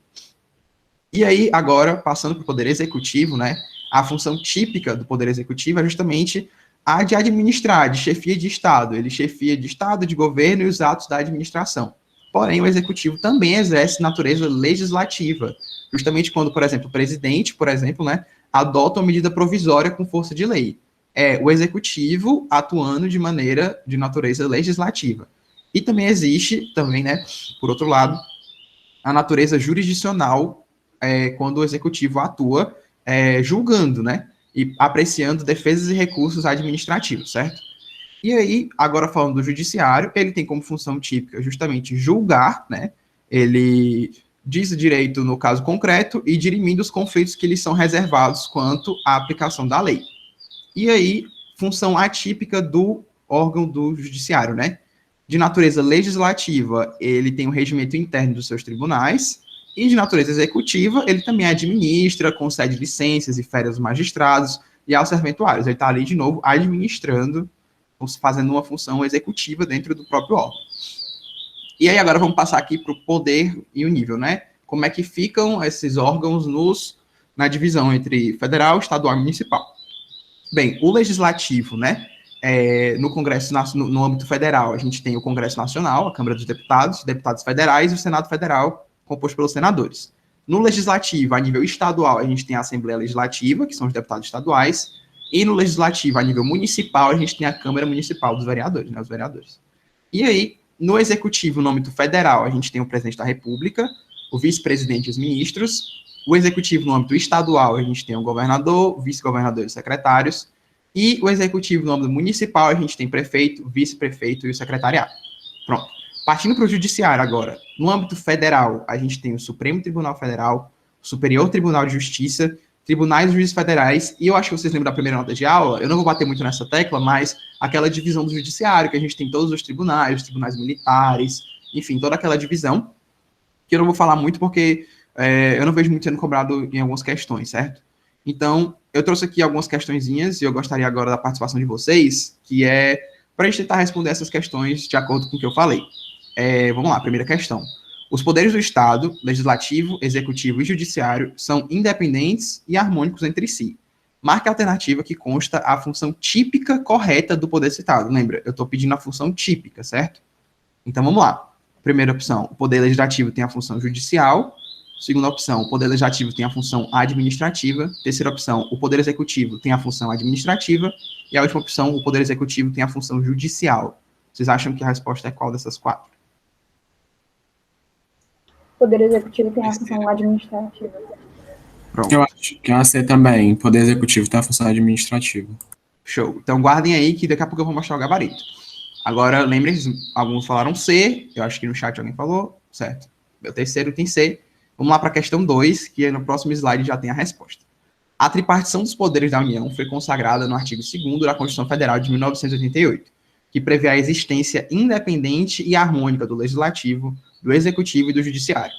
E aí, agora, passando para o poder executivo, né, a função típica do poder executivo é justamente a de administrar, de chefia de Estado. Ele chefia de Estado, de governo e os atos da administração. Porém, o executivo também exerce natureza legislativa, justamente quando, por exemplo, o presidente, por exemplo, né, adota uma medida provisória com força de lei. O executivo atuando de natureza legislativa. E também existe, né, por outro lado, a natureza jurisdicional, quando o executivo atua julgando, né, e apreciando defesas e recursos administrativos, certo? E aí, agora falando do judiciário, ele tem como função típica justamente julgar, né, ele diz o direito no caso concreto e dirimindo os conflitos que lhes são reservados quanto à aplicação da lei. E aí, função atípica do órgão do judiciário, né? De natureza legislativa, ele tem o regimento interno dos seus tribunais, e de natureza executiva, ele também administra, concede licenças e férias aos magistrados e aos serventuários. Ele está ali, de novo, administrando, fazendo uma função executiva dentro do próprio órgão. E aí agora vamos passar aqui para o poder e o nível, né? como é que ficam esses órgãos na divisão entre federal, estadual e municipal. Bem, o legislativo, né, no Congresso, no âmbito federal, a gente tem o Congresso Nacional, a Câmara dos Deputados, deputados federais e o Senado Federal, composto pelos senadores. No legislativo, a nível estadual, a gente tem a Assembleia Legislativa, que são os deputados estaduais, e no legislativo, a nível municipal, a gente tem a Câmara Municipal dos Vereadores, né, os vereadores. E aí, no executivo, no âmbito federal, a gente tem o presidente da República, o vice-presidente e os ministros. O executivo, no âmbito estadual, a gente tem o governador, o vice-governador e os secretários. E o executivo, no âmbito municipal, a gente tem prefeito, vice-prefeito e o secretariado. Pronto. Partindo para o judiciário agora. No âmbito federal, a gente tem o Supremo Tribunal Federal, o Superior Tribunal de Justiça, tribunais e juízes federais, e eu acho que vocês lembram da primeira nota de aula, eu não vou bater muito nessa tecla, mas aquela divisão do judiciário, que a gente tem todos os tribunais militares, enfim, toda aquela divisão, que eu não vou falar muito porque eu não vejo muito sendo cobrado em algumas questões, certo? Então, eu trouxe aqui algumas questõezinhas, e eu gostaria agora da participação de vocês, que é para a gente tentar responder essas questões de acordo com o que eu falei. Vamos lá, primeira questão. Os poderes do Estado, legislativo, executivo e judiciário, são independentes e harmônicos entre si. Marque a alternativa que consta a função típica correta do poder citado. Lembra, eu estou pedindo a função típica, certo? Então, vamos lá. Primeira opção, o poder legislativo tem a função judicial. Segunda opção, o poder legislativo tem a função administrativa. Terceira opção, o poder executivo tem a função administrativa. E a última opção, o poder executivo tem a função judicial. Vocês acham que a resposta é qual dessas quatro? O Poder Executivo tem a função administrativa. Pronto. Eu acho que é uma C também. Poder Executivo tem a função administrativa. Show. Então, guardem aí que daqui a pouco eu vou mostrar o gabarito. Agora, lembrem-se, alguns falaram C, eu acho que no chat alguém falou, certo. Meu terceiro tem C. Vamos lá para a questão 2, que no próximo slide já tem a resposta. A tripartição dos poderes da União foi consagrada no artigo 2º da Constituição Federal de 1988, que prevê a existência independente e harmônica do Legislativo, do Executivo e do Judiciário.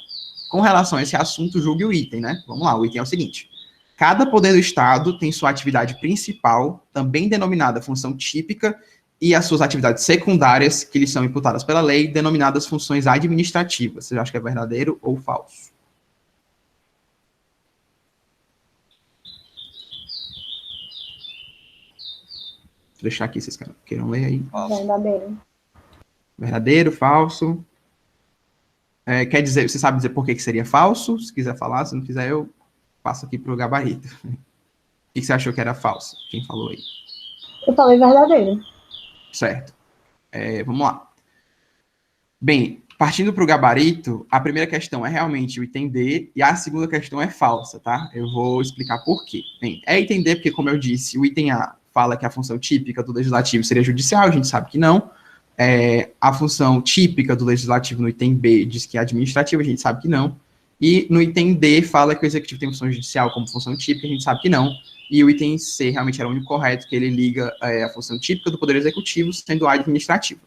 Com relação a esse assunto, julgue o item, né? Vamos lá, o item é o seguinte. Cada poder do Estado tem sua atividade principal, também denominada função típica, e as suas atividades secundárias, que lhes são imputadas pela lei, denominadas funções administrativas. Você acha que é verdadeiro ou falso? Vou deixar aqui, vocês queiram ler aí. Verdadeiro. Verdadeiro, falso. Quer dizer, você sabe dizer por que seria falso? Se quiser falar, se não quiser, eu passo aqui para o gabarito. O que você achou que era falso? Quem falou aí? Eu falei verdadeiro. Certo. Vamos lá. Bem, partindo para o gabarito, a primeira questão é realmente o item D e a segunda questão é falsa, tá? Eu vou explicar por quê. Bem, é item D porque, como eu disse, o item A fala que a função típica do legislativo seria judicial, a gente sabe que não. A função típica do legislativo no item B diz que é administrativa, a gente sabe que não. E no item D fala que o executivo tem função judicial como função típica, a gente sabe que não. E o item C realmente era o único correto, que ele liga a função típica do poder executivo sendo a administrativa.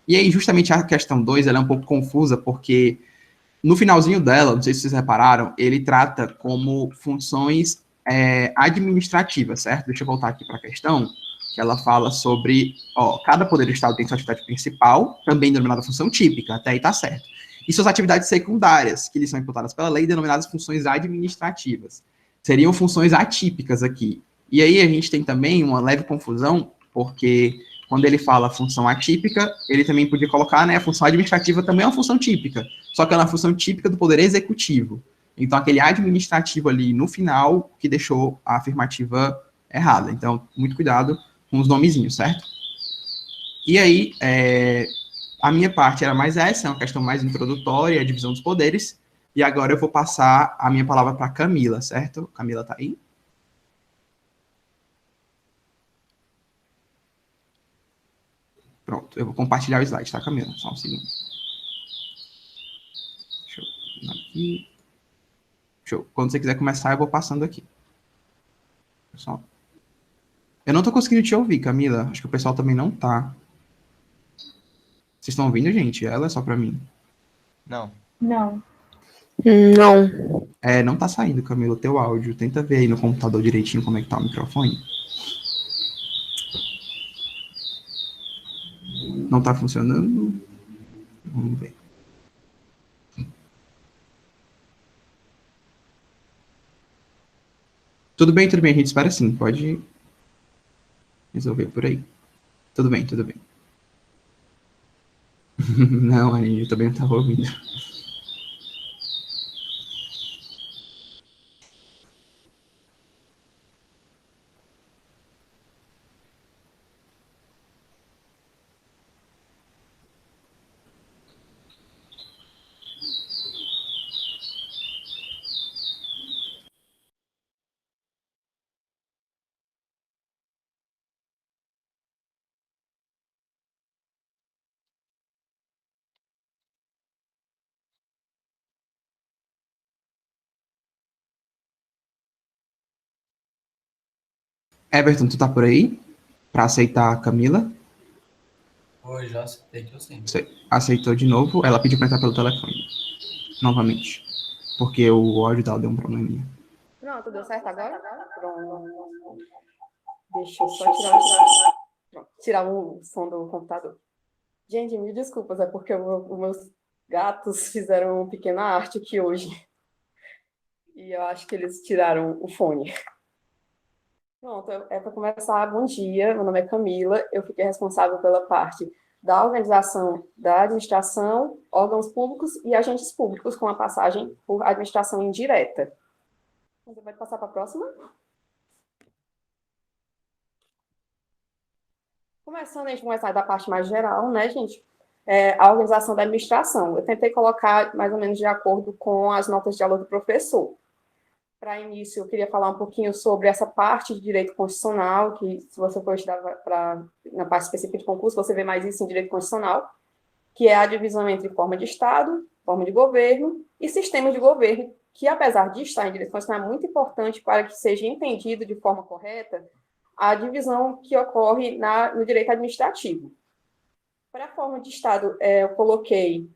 E aí, justamente a questão 2, ela é um pouco confusa, porque no finalzinho dela, não sei se vocês repararam, ele trata como funções administrativas, certo? Deixa eu voltar aqui para a questão, que ela fala sobre, cada poder do Estado tem sua atividade principal, também denominada função típica, até aí tá certo. E suas atividades secundárias, que lhes são imputadas pela lei, denominadas funções administrativas. Seriam funções atípicas aqui. E aí a gente tem também uma leve confusão, porque quando ele fala função atípica, ele também podia colocar, né, a função administrativa também é uma função típica, só que ela é uma função típica do poder executivo. Então, aquele administrativo ali no final que deixou a afirmativa errada. Então, muito cuidado com os nomezinhos, certo? E aí, a minha parte era mais essa, é uma questão mais introdutória, a divisão dos poderes. E agora eu vou passar a minha palavra para Camila, certo? Camila tá aí? Pronto, eu vou compartilhar o slide, tá, Camila? Só um segundo. Deixa eu ir aqui. Show. Quando você quiser começar, eu vou passando aqui. Pessoal. Eu não tô conseguindo te ouvir, Camila. Acho que o pessoal também não tá. Vocês estão ouvindo, gente? Ela é só pra mim. Não. Não. Não. Não tá saindo, Camila, o teu áudio. Tenta ver aí no computador direitinho como é que tá o microfone. Não tá funcionando? Vamos ver. tudo bem, a gente espera sim, pode resolver por aí. Tudo bem, tudo bem. Não, Aline, eu também não estava ouvindo. Everton, tu tá por aí? Para aceitar a Camila? Oi, já aceitei que eu sim. Aceitou de novo, ela pediu para entrar pelo telefone. Novamente. Porque o áudio dela deu um probleminha. Pronto, deu certo agora? Pronto. Deixa eu só tirar o som do computador. Gente, mil desculpas, é porque os meus gatos fizeram uma pequena arte aqui hoje. E eu acho que eles tiraram o fone. Pronto, é para começar. Bom dia, meu nome é Camila, eu fiquei responsável pela parte da organização da administração, órgãos públicos e agentes públicos, com a passagem por administração indireta. Você vai passar para a próxima? Começando, a gente começar da parte mais geral, né, gente? A organização da administração. Eu tentei colocar mais ou menos de acordo com as notas de aula do professor. Para início, eu queria falar um pouquinho sobre essa parte de direito constitucional, que se você for estudar na parte específica de concurso, você vê mais isso em direito constitucional, que é a divisão entre forma de Estado, forma de governo e sistema de governo, que apesar de estar em direito constitucional, é muito importante para que seja entendido de forma correta a divisão que ocorre no direito administrativo. Para a forma de Estado, eu coloquei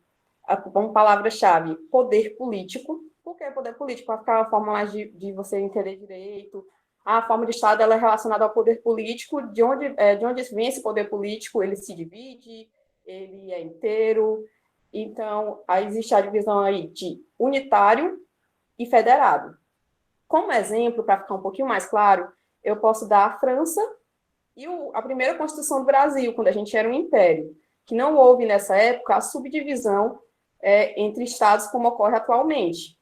como palavra-chave poder político. Por que poder político? Para ficar uma forma mais de você entender direito. A forma de Estado ela é relacionada ao poder político, de onde vem esse poder político, ele se divide, ele é inteiro. Então, aí existe a divisão aí de unitário e federado. Como exemplo, para ficar um pouquinho mais claro, eu posso dar a França e a primeira Constituição do Brasil, quando a gente era um império, que não houve nessa época a subdivisão entre estados como ocorre atualmente.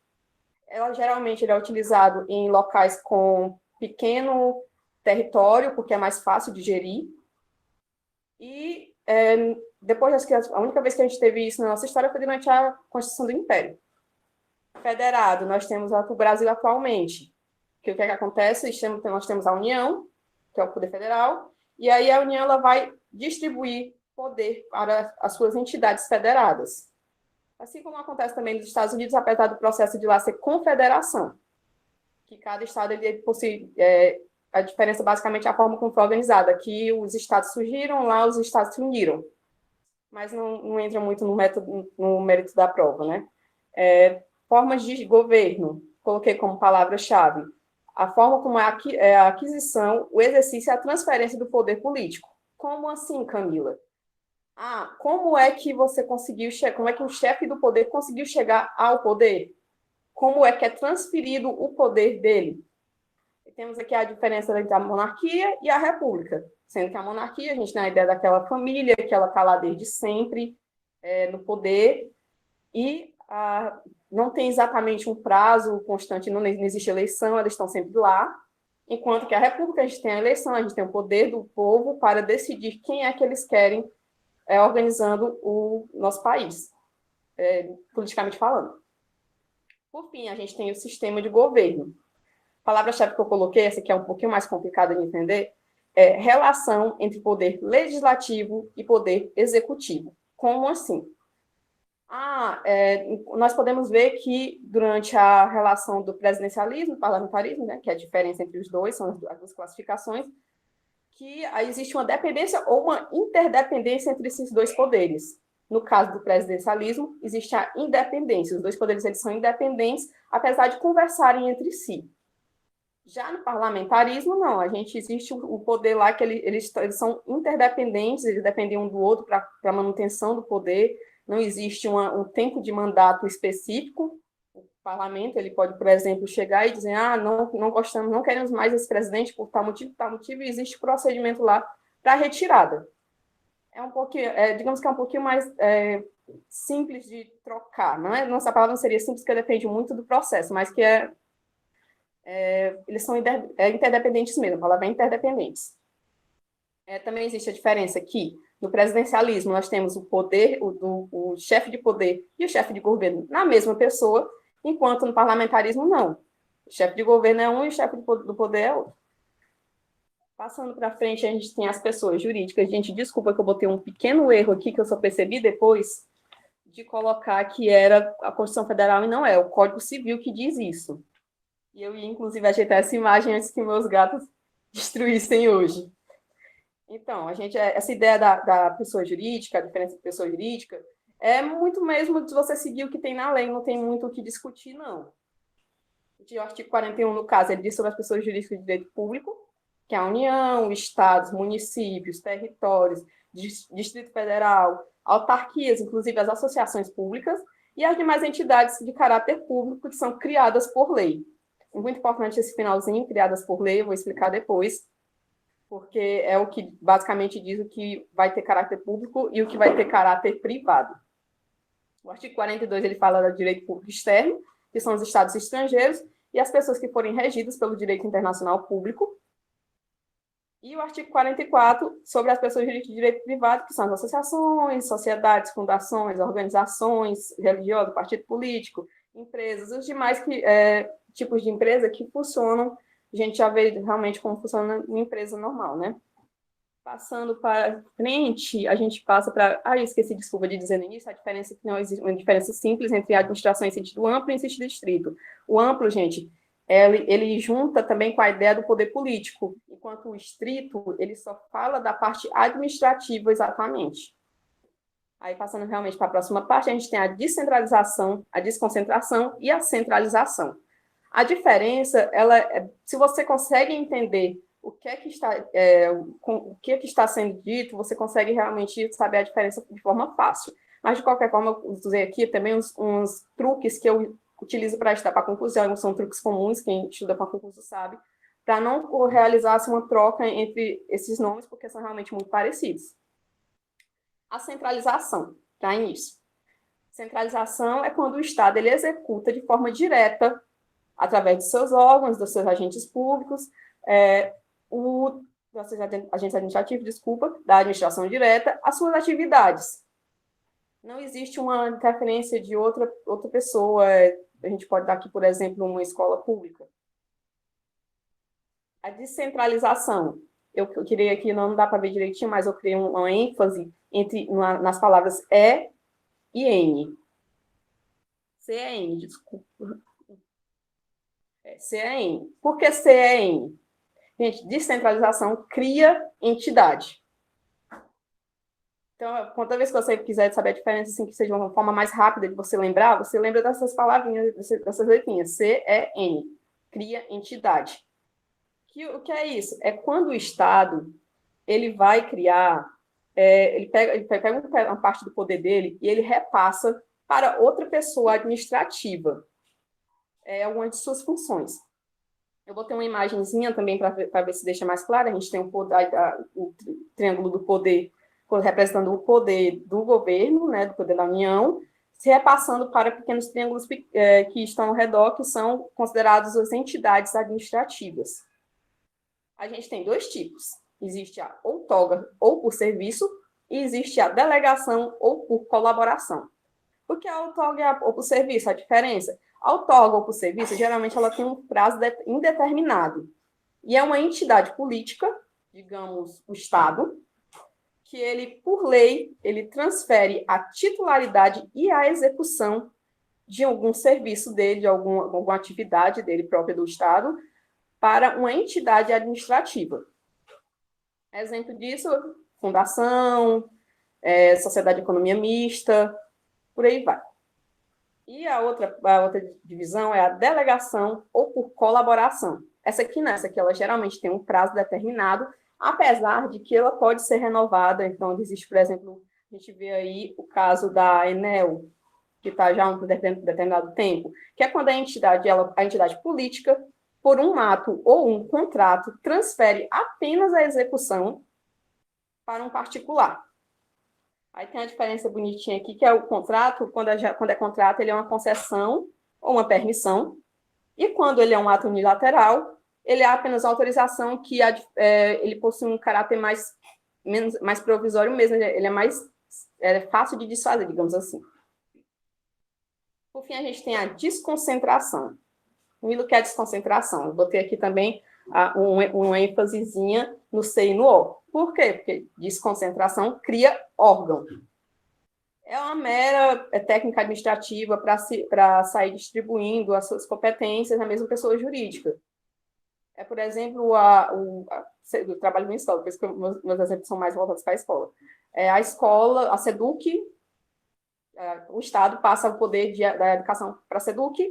Geralmente ele é utilizado em locais com pequeno território, porque é mais fácil de gerir. E depois, a única vez que a gente teve isso na nossa história foi durante a Constituição do Império. Federado, nós temos o Brasil atualmente. Que o que é que acontece? Nós temos a União, que é o poder federal, e aí a União ela vai distribuir poder para as suas entidades federadas. Assim como acontece também nos Estados Unidos, apesar do processo de lá ser confederação, que cada estado ele possui a diferença basicamente é a forma como foi organizada. Aqui os estados surgiram, lá os estados se uniram. Mas não entra muito no mérito da prova, né? Formas de governo, coloquei como palavra-chave a forma como é a aquisição, o exercício e a transferência do poder político. Como assim, Camila? Como é que você conseguiu como é que o chefe do poder conseguiu chegar ao poder? Como é que é transferido o poder dele? E temos aqui a diferença entre a monarquia e a república, sendo que a monarquia, a gente tem a ideia daquela família que ela está lá desde sempre no poder e não tem exatamente um prazo constante, não existe eleição, eles estão sempre lá, enquanto que a república, a gente tem a eleição, a gente tem o poder do povo para decidir quem é que eles querem organizando o nosso país, politicamente falando. Por fim, a gente tem o sistema de governo. A palavra-chave que eu coloquei, essa aqui é um pouquinho mais complicada de entender, é relação entre poder legislativo e poder executivo. Como assim? Nós podemos ver que durante a relação do presidencialismo e parlamentarismo, né, que é a diferença entre os dois, são as duas classificações, que existe uma dependência ou uma interdependência entre esses dois poderes. No caso do presidencialismo, existe a independência. Os dois poderes eles são independentes, apesar de conversarem entre si. Já no parlamentarismo, não. Existe o poder lá que eles são interdependentes, eles dependem um do outro para a manutenção do poder. Não existe um tempo de mandato específico. parlamento, ele pode, por exemplo, chegar e dizer, não gostamos, não queremos mais esse presidente por tal motivo, e existe procedimento lá para retirada. É um pouquinho, digamos que é um pouquinho mais simples de trocar, não é? Nossa palavra não seria simples, porque depende muito do processo, mas que eles são interdependentes mesmo, a palavra é interdependentes. Também existe a diferença que, no presidencialismo, nós temos o poder, o chefe de poder e o chefe de governo na mesma pessoa, enquanto no parlamentarismo, não. O chefe de governo é um e o chefe do poder é outro. Passando para frente, a gente tem as pessoas jurídicas. Gente, desculpa que eu botei um pequeno erro aqui, que eu só percebi depois de colocar que era a Constituição Federal e não é, o Código Civil que diz isso. E eu ia, inclusive, ajeitar essa imagem antes que meus gatos destruíssem hoje. Então, essa ideia da pessoa jurídica, a diferença de pessoa jurídica, é muito mesmo de você seguir o que tem na lei, não tem muito o que discutir, não. O artigo 41, no caso, ele diz sobre as pessoas jurídicas de direito público, que é a União, estados, municípios, territórios, Distrito Federal, autarquias, inclusive as associações públicas, e as demais entidades de caráter público que são criadas por lei. É muito importante esse finalzinho, criadas por lei, eu vou explicar depois, porque é o que basicamente diz o que vai ter caráter público e o que vai ter caráter privado. O artigo 42, ele fala do direito público externo, que são os estados estrangeiros, e as pessoas que forem regidas pelo direito internacional público. E o artigo 44, sobre as pessoas de direito privado, que são as associações, sociedades, fundações, organizações religiosas, partido político, empresas, os demais tipos de empresa que funcionam. A gente já vê realmente como funciona uma empresa normal, né? Passando para frente, a gente passa para... esqueci, desculpa de dizer no início, a diferença que não existe, uma diferença simples entre a administração em sentido amplo e em sentido estrito. O amplo, gente, ele junta também com a ideia do poder político, enquanto o estrito, ele só fala da parte administrativa exatamente. Aí, passando realmente para a próxima parte, a gente tem a descentralização, a desconcentração e a centralização. A diferença, se você consegue entender o que é que está sendo dito, você consegue realmente saber a diferença de forma fácil. Mas, de qualquer forma, eu usei aqui também uns truques que eu utilizo para estudar para conclusão, são truques comuns, quem estuda para concurso sabe, para não realizar uma troca entre esses nomes, porque são realmente muito parecidos. A centralização, para início. Centralização é quando o Estado ele executa de forma direta, através de seus órgãos, dos seus agentes públicos, agentes administrativos, da administração direta, as suas atividades. Não existe uma interferência de outra pessoa. A gente pode dar aqui, por exemplo, uma escola pública. A descentralização. Eu criei aqui, não dá para ver direitinho, mas eu criei uma ênfase nas palavras E e N. C é N, desculpa. C é N. Por que C é N? Gente, descentralização cria entidade. Então, toda vez que você quiser saber a diferença, assim, que seja uma forma mais rápida de você lembrar, você lembra dessas palavrinhas, dessas letrinhas. C, E, N. Cria entidade. O que é isso? É quando o Estado ele vai criar, ele pega uma parte do poder dele e ele repassa para outra pessoa administrativa algumas de suas funções. Eu vou ter uma imagenzinha também para ver se deixa mais claro. A gente tem o triângulo do poder, representando o poder do governo, né, do poder da União, se repassando para pequenos triângulos que estão ao redor, que são considerados as entidades administrativas. A gente tem dois tipos. Existe a outorga ou por serviço, e existe a delegação ou por colaboração. Por que a outorga ou por serviço? A diferença? A outorga ou por serviço, geralmente, ela tem um prazo indeterminado. E é uma entidade política, digamos, o Estado, que ele, por lei, ele transfere a titularidade e a execução de algum serviço dele, de alguma atividade dele própria do Estado, para uma entidade administrativa. Exemplo disso, fundação, sociedade de economia mista, por aí vai. E a outra divisão é a delegação ou por colaboração. Essa aqui ela geralmente tem um prazo determinado, apesar de que ela pode ser renovada. Então, existe, por exemplo, a gente vê aí o caso da Enel, que está já há um determinado tempo, que é quando a entidade política, por um ato ou um contrato, transfere apenas a execução para um particular. Aí tem a diferença bonitinha aqui, que é o contrato, quando é contrato, ele é uma concessão ou uma permissão, e quando ele é um ato unilateral, ele é apenas uma autorização que ele possui um caráter mais provisório mesmo, ele é mais fácil de desfazer, digamos assim. Por fim, a gente tem a desconcentração. O que é a desconcentração? Eu botei aqui também uma ênfasezinha no C e no O. Por quê? Porque desconcentração cria órgão. É uma mera técnica administrativa para sair distribuindo as suas competências na mesma pessoa jurídica. Por exemplo, o trabalho municipal, por isso que meus exemplos são mais voltados para a escola. A escola, a SEDUC, o Estado passa o poder da educação para a SEDUC,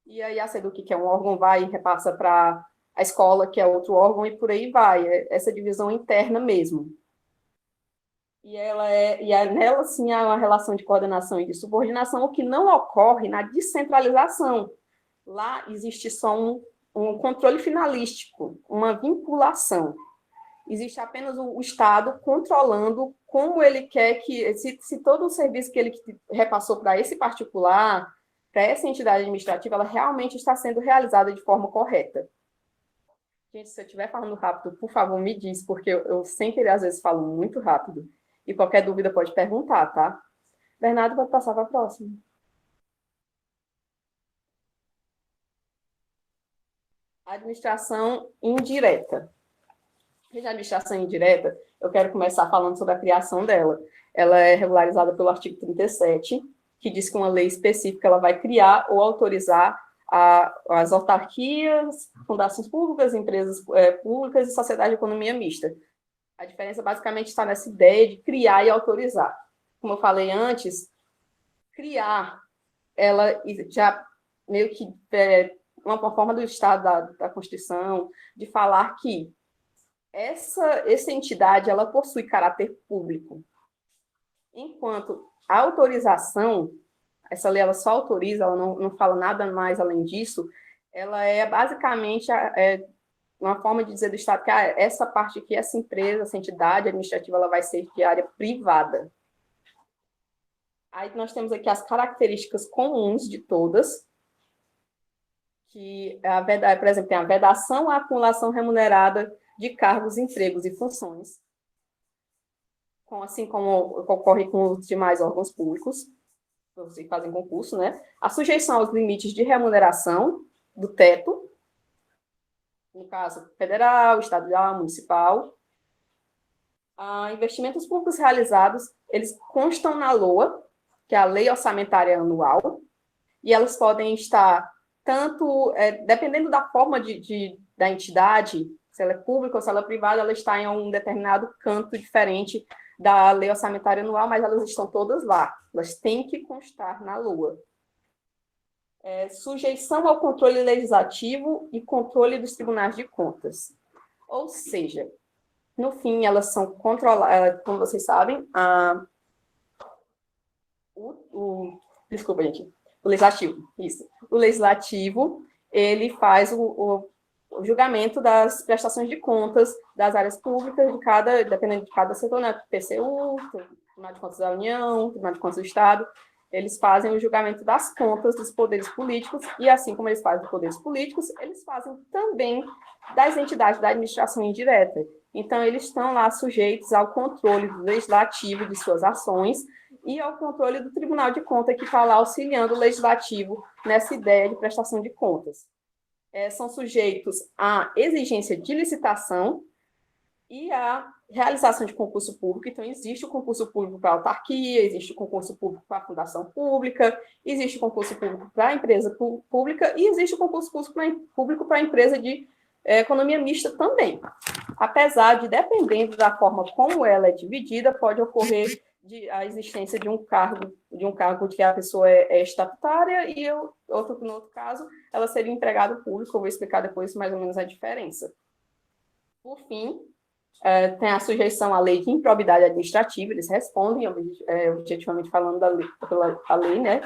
e aí a SEDUC, que é um órgão, vai e repassa para a escola, que é outro órgão, e por aí vai. Essa divisão interna mesmo. E nela, sim, há uma relação de coordenação e de subordinação, o que não ocorre na descentralização. Lá existe só um controle finalístico, uma vinculação. Existe apenas o Estado controlando como ele quer que, se todo o serviço que ele repassou para esse particular, para essa entidade administrativa, ela realmente está sendo realizada de forma correta. Gente, se eu estiver falando rápido, por favor, me diz, porque eu sem querer, às vezes, falo muito rápido. E qualquer dúvida pode perguntar, tá? Bernardo, pode passar para a próxima. Administração indireta. A administração indireta, eu quero começar falando sobre a criação dela. Ela é regularizada pelo artigo 37, que diz que uma lei específica ela vai criar ou autorizar as autarquias, fundações públicas, empresas públicas e sociedade de economia mista. A diferença basicamente está nessa ideia de criar e autorizar. Como eu falei antes, criar, ela já meio que uma forma do Estado, da Constituição, de falar que essa entidade ela possui caráter público. Enquanto a autorização, essa lei ela só autoriza, ela não fala nada mais além disso, ela é basicamente uma forma de dizer do Estado que essa parte aqui, essa empresa, essa entidade administrativa, ela vai ser de área privada. Aí nós temos aqui as características comuns de todas, que, por exemplo, tem a vedação à acumulação remunerada de cargos, empregos e funções, assim como ocorre com os demais órgãos públicos, que fazem concurso, né? A sujeição aos limites de remuneração do teto, no caso federal, estadual, municipal. Investimentos públicos realizados, eles constam na LOA, que é a Lei Orçamentária Anual, e elas podem estar tanto, dependendo da forma da entidade, se ela é pública ou se ela é privada, ela está em um determinado canto diferente da Lei Orçamentária Anual, mas elas estão todas lá. Elas têm que constar na LOA. Sujeição ao controle legislativo e controle dos tribunais de contas. Ou seja, no fim, elas são controladas, como vocês sabem, desculpa, gente, o legislativo, isso. O legislativo, ele faz o julgamento das prestações de contas das áreas públicas, dependendo de cada setor, né? TCU, Tribunal de Contas da União, Tribunal de Contas do Estado, eles fazem o julgamento das contas dos poderes políticos, e assim como eles fazem dos poderes políticos, eles fazem também das entidades da administração indireta. Então, eles estão lá sujeitos ao controle do legislativo de suas ações e ao controle do Tribunal de Contas, que está lá auxiliando o legislativo nessa ideia de prestação de contas. São sujeitos à exigência de licitação e à realização de concurso público. Então, existe o concurso público para a autarquia, existe o concurso público para a fundação pública, existe o concurso público para a empresa pública e existe o concurso público para a empresa de economia mista também. Apesar de, dependendo da forma como ela é dividida, pode ocorrer a existência de um cargo que a pessoa é estatutária e no outro caso, ela seria empregado público. Eu vou explicar depois mais ou menos a diferença. Por fim, Tem a sujeição à lei de improbidade administrativa, eles respondem, objetivamente falando, pela lei, né?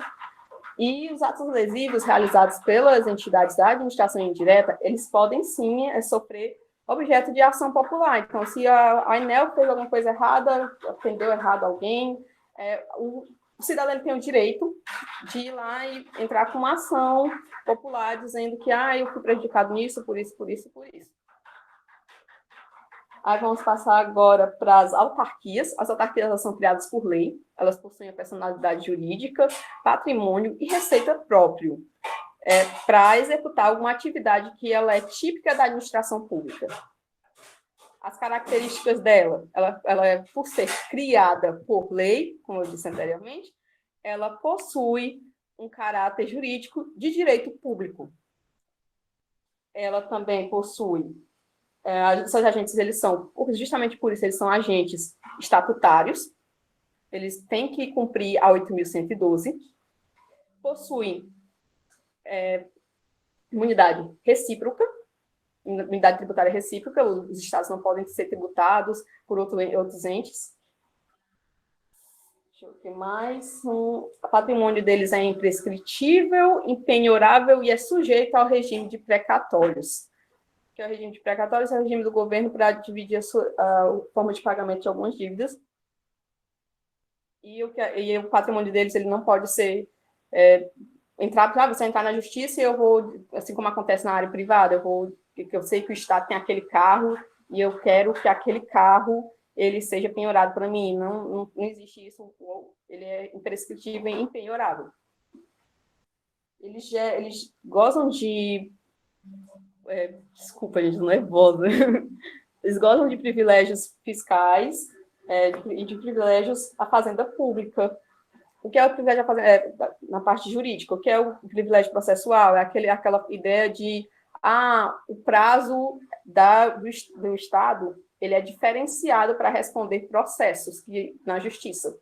E os atos lesivos realizados pelas entidades da administração indireta, eles podem, sim, sofrer objeto de ação popular. Então, se a ANEEL fez alguma coisa errada, atendeu errado alguém, o cidadão tem o direito de ir lá e entrar com uma ação popular dizendo que eu fui prejudicado nisso, por isso, por isso, por isso. Aí vamos passar agora para as autarquias. As autarquias elas são criadas por lei, elas possuem a personalidade jurídica, patrimônio e receita próprio, para executar alguma atividade que ela é típica da administração pública. As características dela, ela é, por ser criada por lei, como eu disse anteriormente, ela possui um caráter jurídico de direito público. Ela também possui seus agentes, eles são, justamente por isso, eles são agentes estatutários, eles têm que cumprir a 8.112, possuem imunidade recíproca, imunidade tributária recíproca, os estados não podem ser tributados por outros entes. Deixa eu ver mais. O patrimônio deles é imprescritível, impenhorável e é sujeito ao regime de precatórios. Que é o regime de precatórios, é o regime do governo para dividir a forma de pagamento de algumas dívidas. E o patrimônio deles ele não pode ser você entrar na justiça e eu vou, assim como acontece na área privada, eu sei que o Estado tem aquele carro e eu quero que aquele carro ele seja penhorado para mim. Não existe isso, ele é imprescritível e impenhorável. Eles gozam de... desculpa, gente, tô nervosa. Eles gozam de privilégios fiscais e de privilégios à fazenda pública. O que é o privilégio à fazenda, na parte jurídica? O que é o privilégio processual? É aquela ideia de o prazo do Estado ele é diferenciado para responder processos na justiça.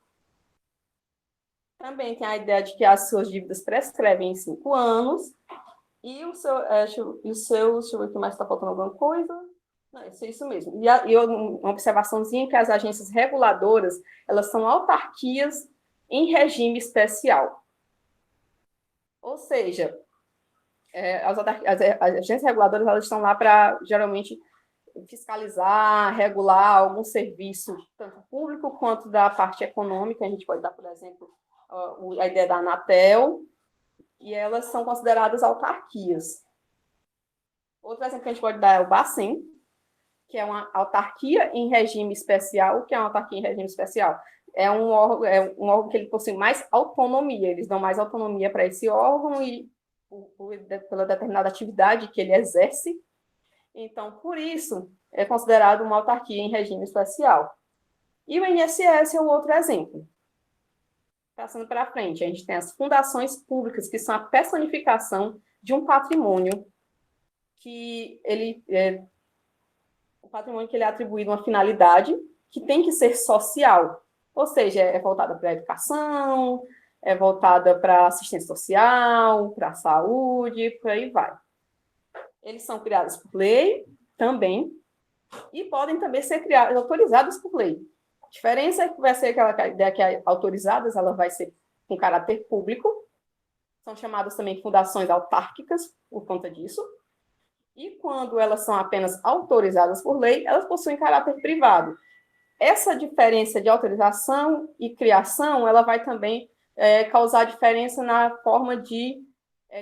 Também tem a ideia de que as suas dívidas prescrevem em 5 anos. E o seu, deixa eu ver aqui mais, está faltando alguma coisa? Não, isso mesmo. E uma observaçãozinha que as agências reguladoras, elas são autarquias em regime especial. Ou seja, as agências reguladoras, elas estão lá para, geralmente, fiscalizar, regular algum serviço, tanto público quanto da parte econômica. A gente pode dar, por exemplo, a ideia da Anatel, e elas são consideradas autarquias. Outro exemplo que a gente pode dar é o Bacen, que é uma autarquia em regime especial. O que é uma autarquia em regime especial? É um órgão que ele possui mais autonomia, eles dão mais autonomia para esse órgão e pela determinada atividade que ele exerce. Então, por isso, é considerado uma autarquia em regime especial. E o INSS é o outro exemplo. Passando para frente, a gente tem as fundações públicas, que são a personificação de um patrimônio que o patrimônio que ele é atribuído uma finalidade que tem que ser social, ou seja, é voltada para a educação, é voltada para a assistência social, para a saúde, por aí vai. Eles são criados por lei também e podem também ser autorizados por lei. A diferença é que vai ser aquela ideia que autorizadas, ela vai ser com caráter público, são chamadas também fundações autárquicas por conta disso, e quando elas são apenas autorizadas por lei, elas possuem caráter privado. Essa diferença de autorização e criação, ela vai também causar diferença na forma de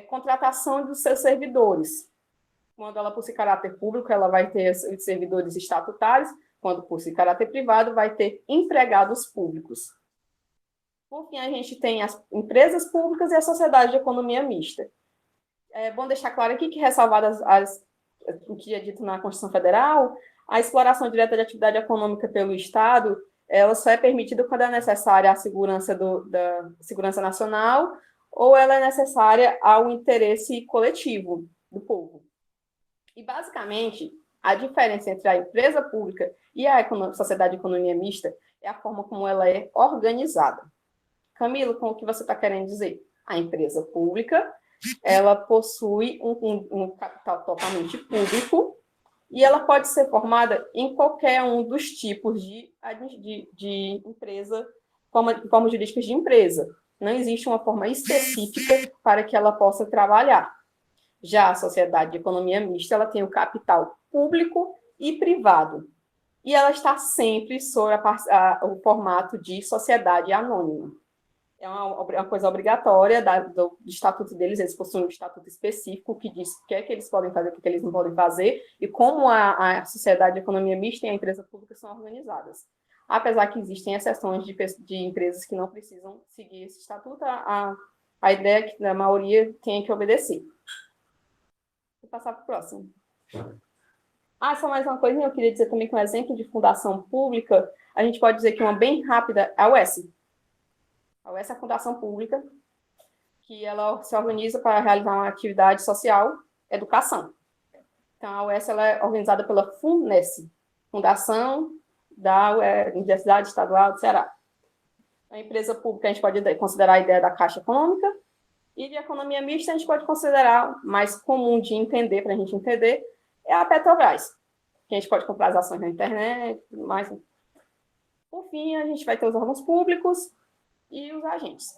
contratação dos seus servidores. Quando ela possui caráter público, ela vai ter os servidores estatutários, quando possui caráter privado, vai ter empregados públicos. Por fim, a gente tem as empresas públicas e a sociedade de economia mista. É bom deixar claro aqui que, ressalvadas o que é dito na Constituição Federal, a exploração direta de atividade econômica pelo Estado, ela só é permitida quando é necessária à segurança da segurança nacional ou ela é necessária ao interesse coletivo do povo. E, basicamente, a diferença entre a empresa pública e a sociedade de economia mista é a forma como ela é organizada. Camilo, com o que você está querendo dizer? A empresa pública, ela possui um capital totalmente público E ela pode ser formada em qualquer um dos tipos de empresa, formas jurídicas de empresa. Não existe uma forma específica para que ela possa trabalhar. Já a sociedade de economia mista, ela tem o capital público e privado. E ela está sempre sob o formato de sociedade anônima. É uma coisa obrigatória do estatuto deles, eles possuem um estatuto específico que diz o que é que eles podem fazer, o que é que eles não podem fazer, e como a sociedade de economia mista e a empresa pública são organizadas. Apesar que existem exceções de empresas que não precisam seguir esse estatuto, a ideia é que a maioria tem que obedecer. Vou passar para o próximo. Só mais uma coisinha, eu queria dizer também que um exemplo de fundação pública, a gente pode dizer que uma bem rápida é a UES. A UES é a fundação pública, que ela se organiza para realizar uma atividade social, educação. Então, a UES ela é organizada pela FUNES, Fundação da Universidade Estadual do Ceará. A empresa pública, a gente pode considerar a ideia da Caixa Econômica, e de economia mista, a gente pode considerar mais comum de entender, para a gente entender, é a Petrobras, que a gente pode comprar as ações na internet, tudo mais. Por fim, a gente vai ter os órgãos públicos e os agentes.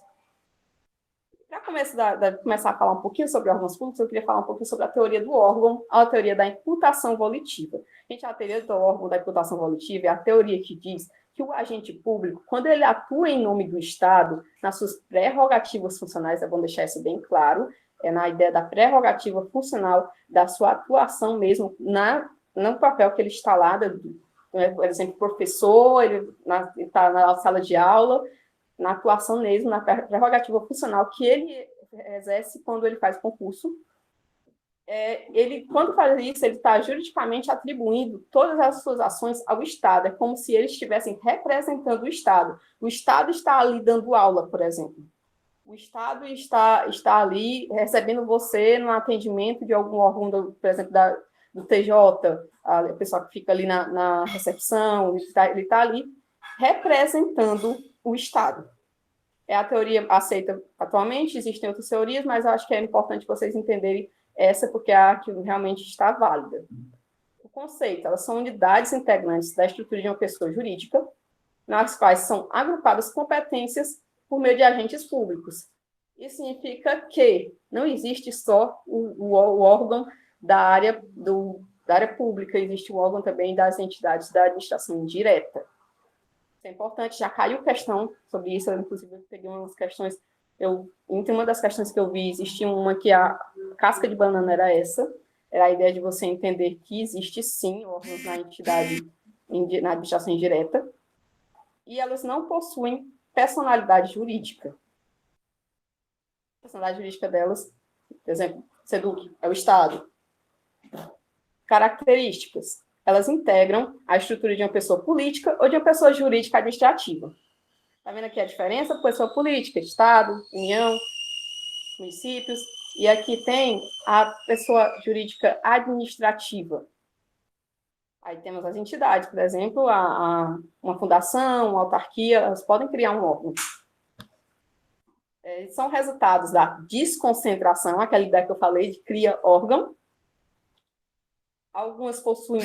Para começar a falar um pouquinho sobre órgãos públicos, eu queria falar um pouquinho sobre a teoria do órgão, a teoria da imputação volitiva. Gente, a teoria do órgão da imputação volitiva é a teoria que diz que o agente público, quando ele atua em nome do Estado, nas suas prerrogativas funcionais, é bom deixar isso bem claro, é na ideia da prerrogativa funcional, da sua atuação mesmo no papel que ele está lá, por exemplo, professor, ele está na sala de aula, na atuação mesmo, na prerrogativa funcional que ele exerce quando ele faz concurso. Ele, quando faz isso, ele está juridicamente atribuindo todas as suas ações ao Estado. É como se eles estivessem representando o Estado. O Estado está ali dando aula, por exemplo. O Estado está ali recebendo você no atendimento de algum órgão, por exemplo, do TJ, a pessoa que fica ali na recepção, ele está ali representando o Estado. É a teoria aceita atualmente, existem outras teorias, mas eu acho que é importante vocês entenderem essa, porque é a que realmente está válida. O conceito, elas são unidades integrantes da estrutura de uma pessoa jurídica, nas quais são agrupadas competências por meio de agentes públicos. Isso significa que não existe só o órgão da área pública, existe o órgão também das entidades da administração indireta. Isso é importante, já caiu questão sobre isso, inclusive eu peguei umas questões, entre uma das questões que eu vi, existia uma que a casca de banana era a ideia de você entender que existe sim órgãos na entidade, na administração indireta, e elas não possuem personalidade jurídica. A personalidade jurídica delas, por exemplo, SEDUC, é o Estado. Características. Elas integram a estrutura de uma pessoa política ou de uma pessoa jurídica administrativa. Está vendo aqui a diferença? Pessoa política, Estado, União, municípios. E aqui tem a pessoa jurídica administrativa. Aí temos as entidades, por exemplo, uma fundação, uma autarquia, elas podem criar um órgão. São resultados da desconcentração, aquela ideia que eu falei de cria órgão. Algumas possuem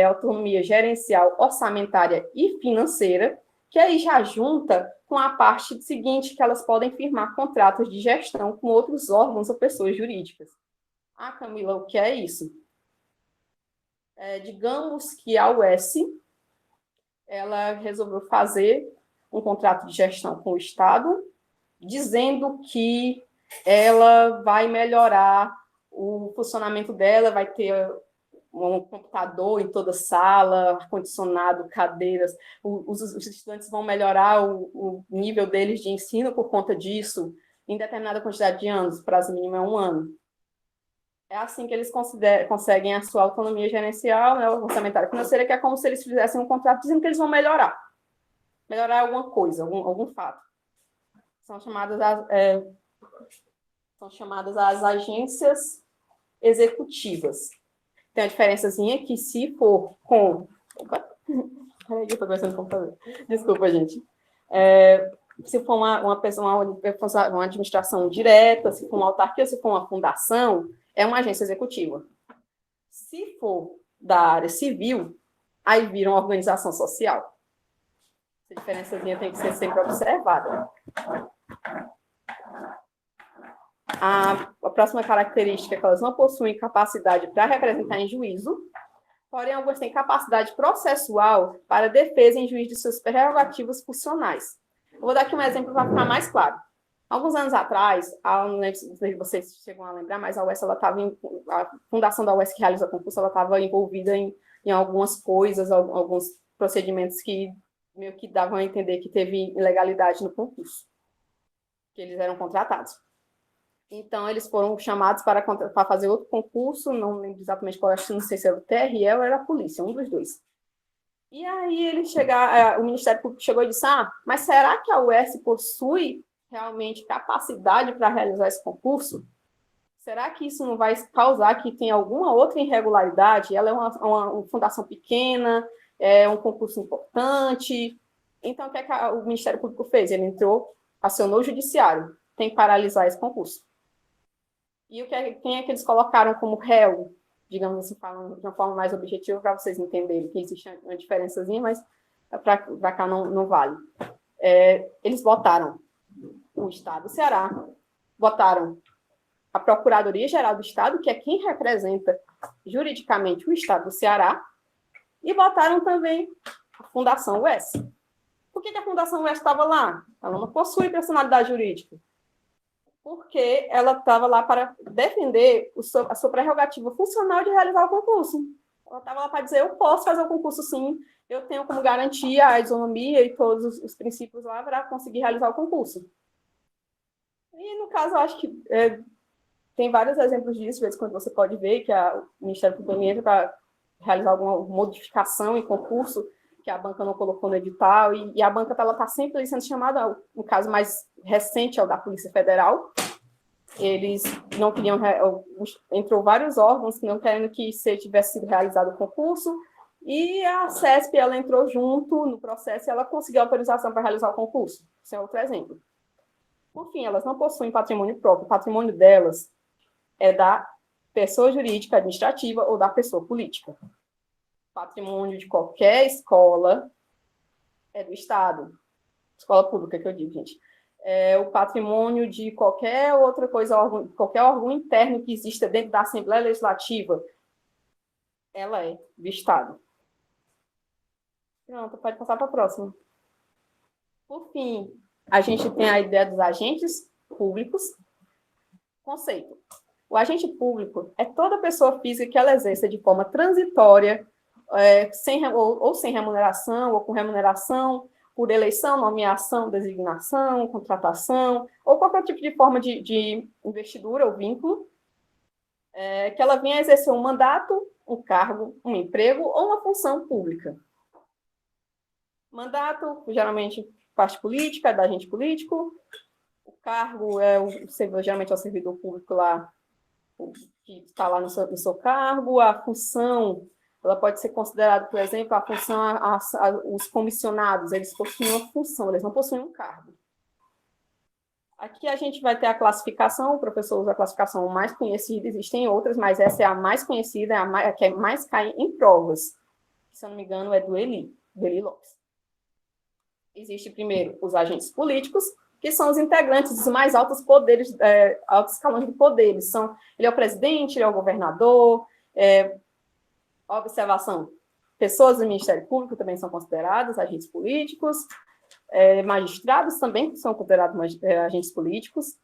autonomia gerencial, orçamentária e financeira, que aí já junta com a parte seguinte, que elas podem firmar contratos de gestão com outros órgãos ou pessoas jurídicas. Camila, o que é isso? Digamos que a UES, ela resolveu fazer um contrato de gestão com o Estado, dizendo que ela vai melhorar o funcionamento dela, vai ter um computador em toda sala, ar-condicionado, cadeiras, os estudantes vão melhorar o nível deles de ensino por conta disso, em determinada quantidade de anos, o prazo mínimo é 1 ano. É assim que eles conseguem a sua autonomia gerencial, né, orçamentária e financeira, que é como se eles fizessem um contrato dizendo que eles vão melhorar alguma coisa, algum fato. São chamadas as agências executivas. Tem uma diferençazinha que se for com... Peraí, eu estou conversando com o computador. Desculpa, gente. Se for uma administração direta, se for uma autarquia, se for uma fundação, é uma agência executiva. Se for da área civil, aí viram organização social. Essa diferençazinha tem que ser sempre observada. A próxima característica é que elas não possuem capacidade para representar em juízo, porém, algumas têm capacidade processual para defesa em juízo de suas prerrogativas funcionais. Eu vou dar aqui um exemplo para ficar mais claro. Alguns anos atrás, não lembro se vocês chegam a lembrar, mas a fundação da UES que realiza concurso, ela estava envolvida em algumas coisas, alguns procedimentos que meio que davam a entender que teve ilegalidade no concurso, que eles eram contratados. Então, eles foram chamados para fazer outro concurso, não lembro exatamente qual, não sei se era o TRE ou era a polícia, um dos dois. E aí, o Ministério Público chegou e disse, mas será que a UES possui realmente capacidade para realizar esse concurso? Será que isso não vai causar que tenha alguma outra irregularidade? Ela é uma fundação pequena, é um concurso importante. Então, o que é que o Ministério Público fez? Ele acionou o judiciário, tem que paralisar esse concurso. E quem é que eles colocaram como réu, digamos assim, falando de uma forma mais objetiva, para vocês entenderem que existe uma diferençazinha, mas para cá não vale. Eles botaram o Estado do Ceará, botaram a Procuradoria-Geral do Estado, que é quem representa juridicamente o Estado do Ceará, e botaram também a Fundação UES. Por que a Fundação UES estava lá? Ela não possui personalidade jurídica. Porque ela estava lá para defender a sua prerrogativa funcional de realizar o concurso. Ela estava lá para dizer, eu posso fazer o concurso sim, eu tenho como garantia a isonomia e todos os princípios lá para conseguir realizar o concurso. E, no caso, eu acho que tem vários exemplos disso, de vez em quando você pode ver que o Ministério Público entra para realizar alguma modificação em concurso que a banca não colocou no edital, e a banca está sempre sendo chamada, no caso mais recente é o da Polícia Federal. Eles não queriam, entrou vários órgãos que não querendo que tivesse sido realizado o concurso, e a CESP, ela entrou junto no processo e ela conseguiu autorização para realizar o concurso. Esse é outro exemplo. Por fim, elas não possuem patrimônio próprio, o patrimônio delas é da pessoa jurídica administrativa ou da pessoa política. Patrimônio de qualquer escola é do Estado. Escola pública, que eu digo, gente. O patrimônio de qualquer outra coisa, qualquer órgão interno que exista dentro da Assembleia Legislativa, ela é do Estado. Pronto, pode passar para a próxima. Por fim, a gente tem a ideia dos agentes públicos. Conceito. O agente público é toda pessoa física que ela exerça de forma transitória, sem remuneração ou com remuneração, por eleição, nomeação, designação, contratação, ou qualquer tipo de forma de investidura ou vínculo, que ela venha exercer um mandato, um cargo, um emprego ou uma função pública. Mandato, geralmente, parte política, da agente político. O cargo geralmente é o servidor público lá, que está lá no seu cargo. A função, ela pode ser considerada, por exemplo, a função, os comissionados, eles possuem uma função, eles não possuem um cargo. Aqui a gente vai ter a classificação, o professor usa a classificação mais conhecida, existem outras, mas essa é a mais conhecida, a que mais cai em provas. Se eu não me engano, é do Eli Lopes. Existe primeiro os agentes políticos, que são os integrantes dos mais altos poderes, altos escalões do poder. Ele é o presidente, ele é o governador. Observação: pessoas do Ministério Público também são consideradas agentes políticos, magistrados também são considerados agentes políticos.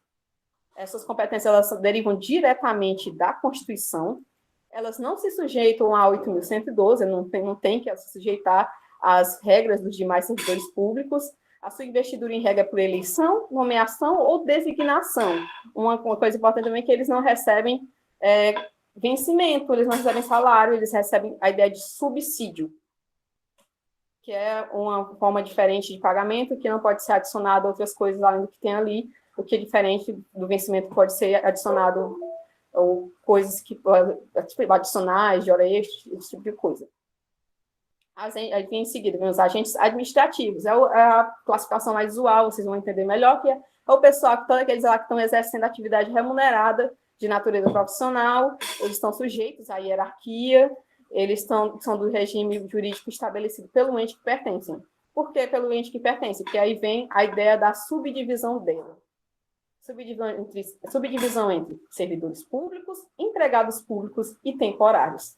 Essas competências elas derivam diretamente da Constituição. Elas não se sujeitam a 8.112, não tem que se sujeitar às regras dos demais servidores públicos. A sua investidura em regra é por eleição, nomeação ou designação. Uma coisa importante também é que eles não recebem vencimento, eles não recebem salário, eles recebem a ideia de subsídio, que é uma forma diferente de pagamento, que não pode ser adicionado a outras coisas além do que tem ali, o que é diferente do vencimento pode ser adicionado ou coisas que adicionais, de hora extra, esse tipo de coisa. Aí em seguida, vem os agentes administrativos, é a classificação mais usual, vocês vão entender melhor, que é o pessoal, todos aqueles lá que estão exercendo atividade remunerada de natureza profissional, eles estão sujeitos à hierarquia, eles são do regime jurídico estabelecido pelo ente que pertencem. Por que pelo ente que pertence? Porque aí vem a ideia da subdivisão dela. Subdivisão entre servidores públicos, empregados públicos e temporários.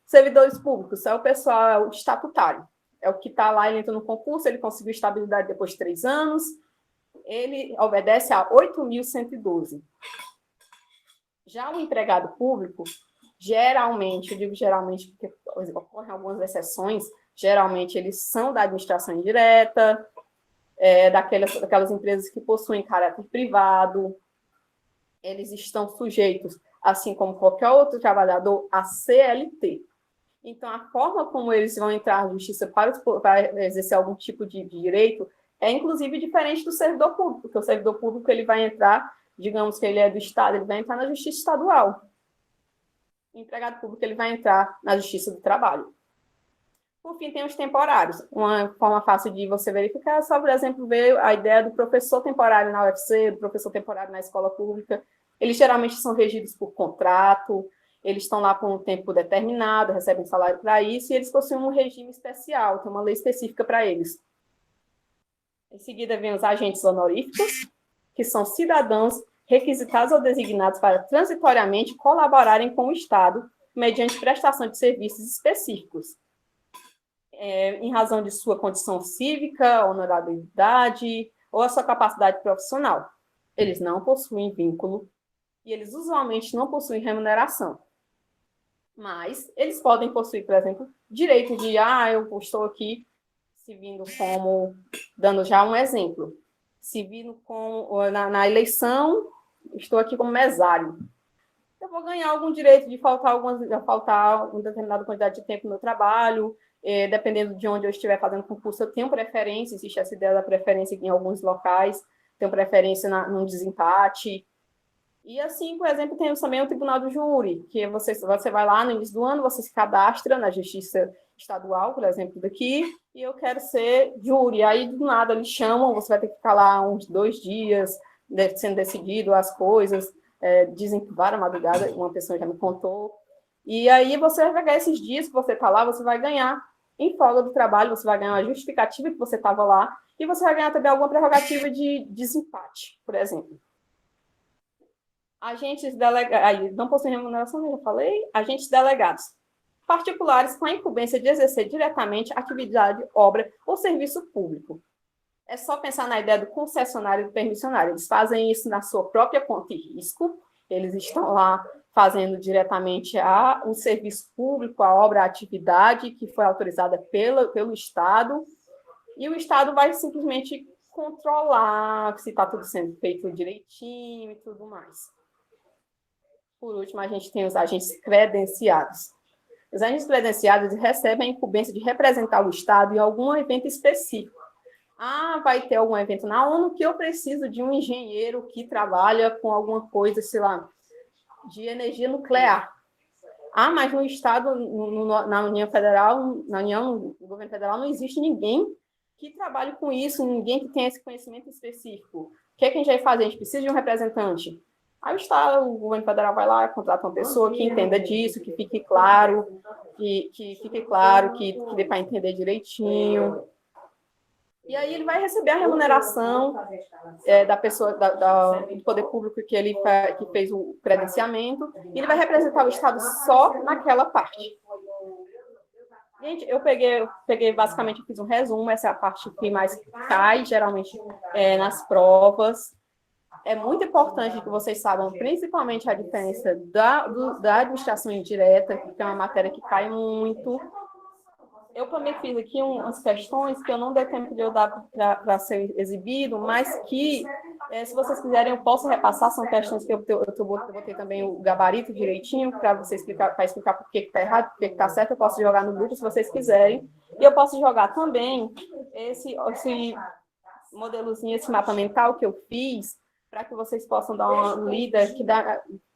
Servidores públicos é o pessoal, é o estatutário. É o que está lá, ele entra no concurso, ele conseguiu estabilidade depois de 3 anos, ele obedece a 8.112. Já o empregado público, geralmente, eu digo geralmente porque ocorrem algumas exceções, geralmente eles são da administração indireta, daquelas empresas que possuem caráter privado, eles estão sujeitos, assim como qualquer outro trabalhador, a CLT. Então, a forma como eles vão entrar na justiça para exercer algum tipo de direito é, inclusive, diferente do servidor público, porque o servidor público ele vai entrar, digamos que ele é do Estado, ele vai entrar na justiça estadual. O empregado público ele vai entrar na justiça do trabalho. Por fim, tem os temporários. Uma forma fácil de você verificar é só, por exemplo, ver a ideia do professor temporário na UFC, do professor temporário na escola pública. Eles geralmente são regidos por contrato, eles estão lá por um tempo determinado, recebem salário para isso, e eles possuem um regime especial, tem uma lei específica para eles. Em seguida, vem os agentes honoríficos, que são cidadãos requisitados ou designados para transitoriamente colaborarem com o Estado mediante prestação de serviços específicos, em razão de sua condição cívica, honorabilidade ou a sua capacidade profissional. Eles não possuem vínculo e eles usualmente não possuem remuneração. Mas eles podem possuir, por exemplo, direito de, eu estou aqui servindo como, dando já um exemplo, servindo na eleição, estou aqui como mesário. Eu vou ganhar algum direito de faltar uma determinada quantidade de tempo no meu trabalho, dependendo de onde eu estiver fazendo concurso, eu tenho preferência, existe essa ideia da preferência em alguns locais, tenho preferência num desempate. E assim, por exemplo, temos também o Tribunal do Júri, que você vai lá no início do ano, você se cadastra na Justiça Estadual, por exemplo, daqui, e eu quero ser júri. Aí, do nada, eles chamam, você vai ter que ficar lá uns 2 dias, sendo decidido as coisas, dizem que várias madrugadas, uma pessoa já me contou. E aí, você vai ganhar esses dias que você está lá, você vai ganhar em folga do trabalho, você vai ganhar uma justificativa que você estava lá, e você vai ganhar também alguma prerrogativa de desempate, por exemplo. Agentes delegados, não possuem remuneração, eu já falei, agentes delegados, particulares com a incumbência de exercer diretamente atividade, obra ou serviço público. É só pensar na ideia do concessionário e do permissionário. Eles fazem isso na sua própria conta e risco, eles estão lá fazendo diretamente o serviço público, a obra, a atividade que foi autorizada pelo Estado, e o Estado vai simplesmente controlar se está tudo sendo feito direitinho e tudo mais. Por último, a gente tem os agentes credenciados. Os agentes credenciados recebem a incumbência de representar o Estado em algum evento específico. Vai ter algum evento na ONU que eu preciso de um engenheiro que trabalha com alguma coisa, sei lá, de energia nuclear. Mas no Estado, na União Federal, no governo federal, não existe ninguém que trabalhe com isso, ninguém que tenha esse conhecimento específico. O que é que a gente vai fazer? A gente precisa de um representante. Aí o governo federal vai lá, contrata uma pessoa que entenda disso, que fique claro, que dê para entender direitinho. E aí ele vai receber a remuneração da pessoa, do poder público que fez o credenciamento, e ele vai representar o Estado só naquela parte. Gente, eu peguei basicamente, eu fiz um resumo, essa é a parte que mais cai, geralmente, nas provas. É muito importante que vocês saibam, principalmente, a diferença da administração indireta, que é uma matéria que cai muito. Eu também fiz aqui umas questões que eu não dei tempo de eu dar para ser exibido, mas que, se vocês quiserem, eu posso repassar. São questões que eu botei também o gabarito direitinho para explicar por que está errado, por que está certo. Eu posso jogar no grupo, se vocês quiserem. E eu posso jogar também esse modelozinho, esse mapa mental que eu fiz, para que vocês possam dar uma lida que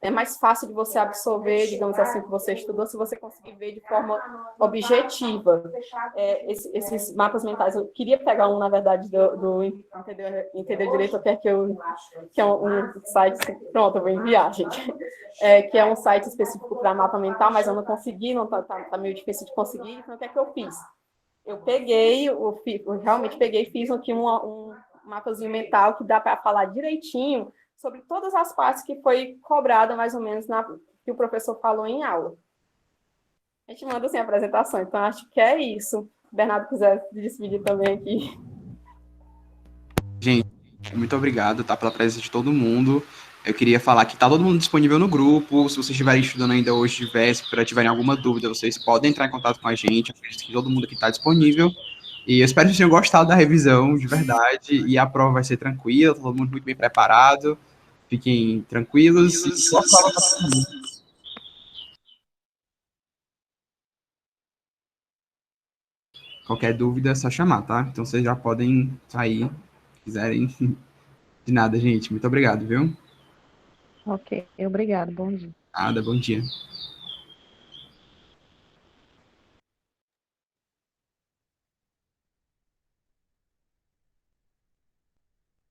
é mais fácil de você absorver, digamos assim, que você estudou, se você conseguir ver de forma objetiva. Esses mapas mentais, eu queria pegar um, na verdade, do Entender Direito, que é um site, pronto, eu vou enviar, gente, que é um site específico para mapa mental, mas eu não consegui, não tá meio difícil de conseguir, então o que é que eu fiz? Eu realmente peguei e fiz aqui um mapazinho mental que dá para falar direitinho sobre todas as partes que foi cobrada, mais ou menos, que o professor falou em aula. A gente manda, assim, a apresentação, então acho que é isso. Se o Bernardo quiser se despedir também aqui. Gente, muito obrigado, tá, pela presença de todo mundo. Eu queria falar que tá todo mundo disponível no grupo. Se vocês estiverem estudando ainda hoje de véspera, tiverem alguma dúvida, vocês podem entrar em contato com a gente. Eu acredito que todo mundo aqui está disponível. E eu espero que vocês tenham gostado da revisão, de verdade. E a prova vai ser tranquila, todo mundo muito bem preparado. Fiquem tranquilos. E boa prova pra todo mundo. Qualquer dúvida é só chamar, tá? Então vocês já podem sair, se quiserem. De nada, gente. Muito obrigado, viu? Ok, obrigado, bom dia. Nada, bom dia.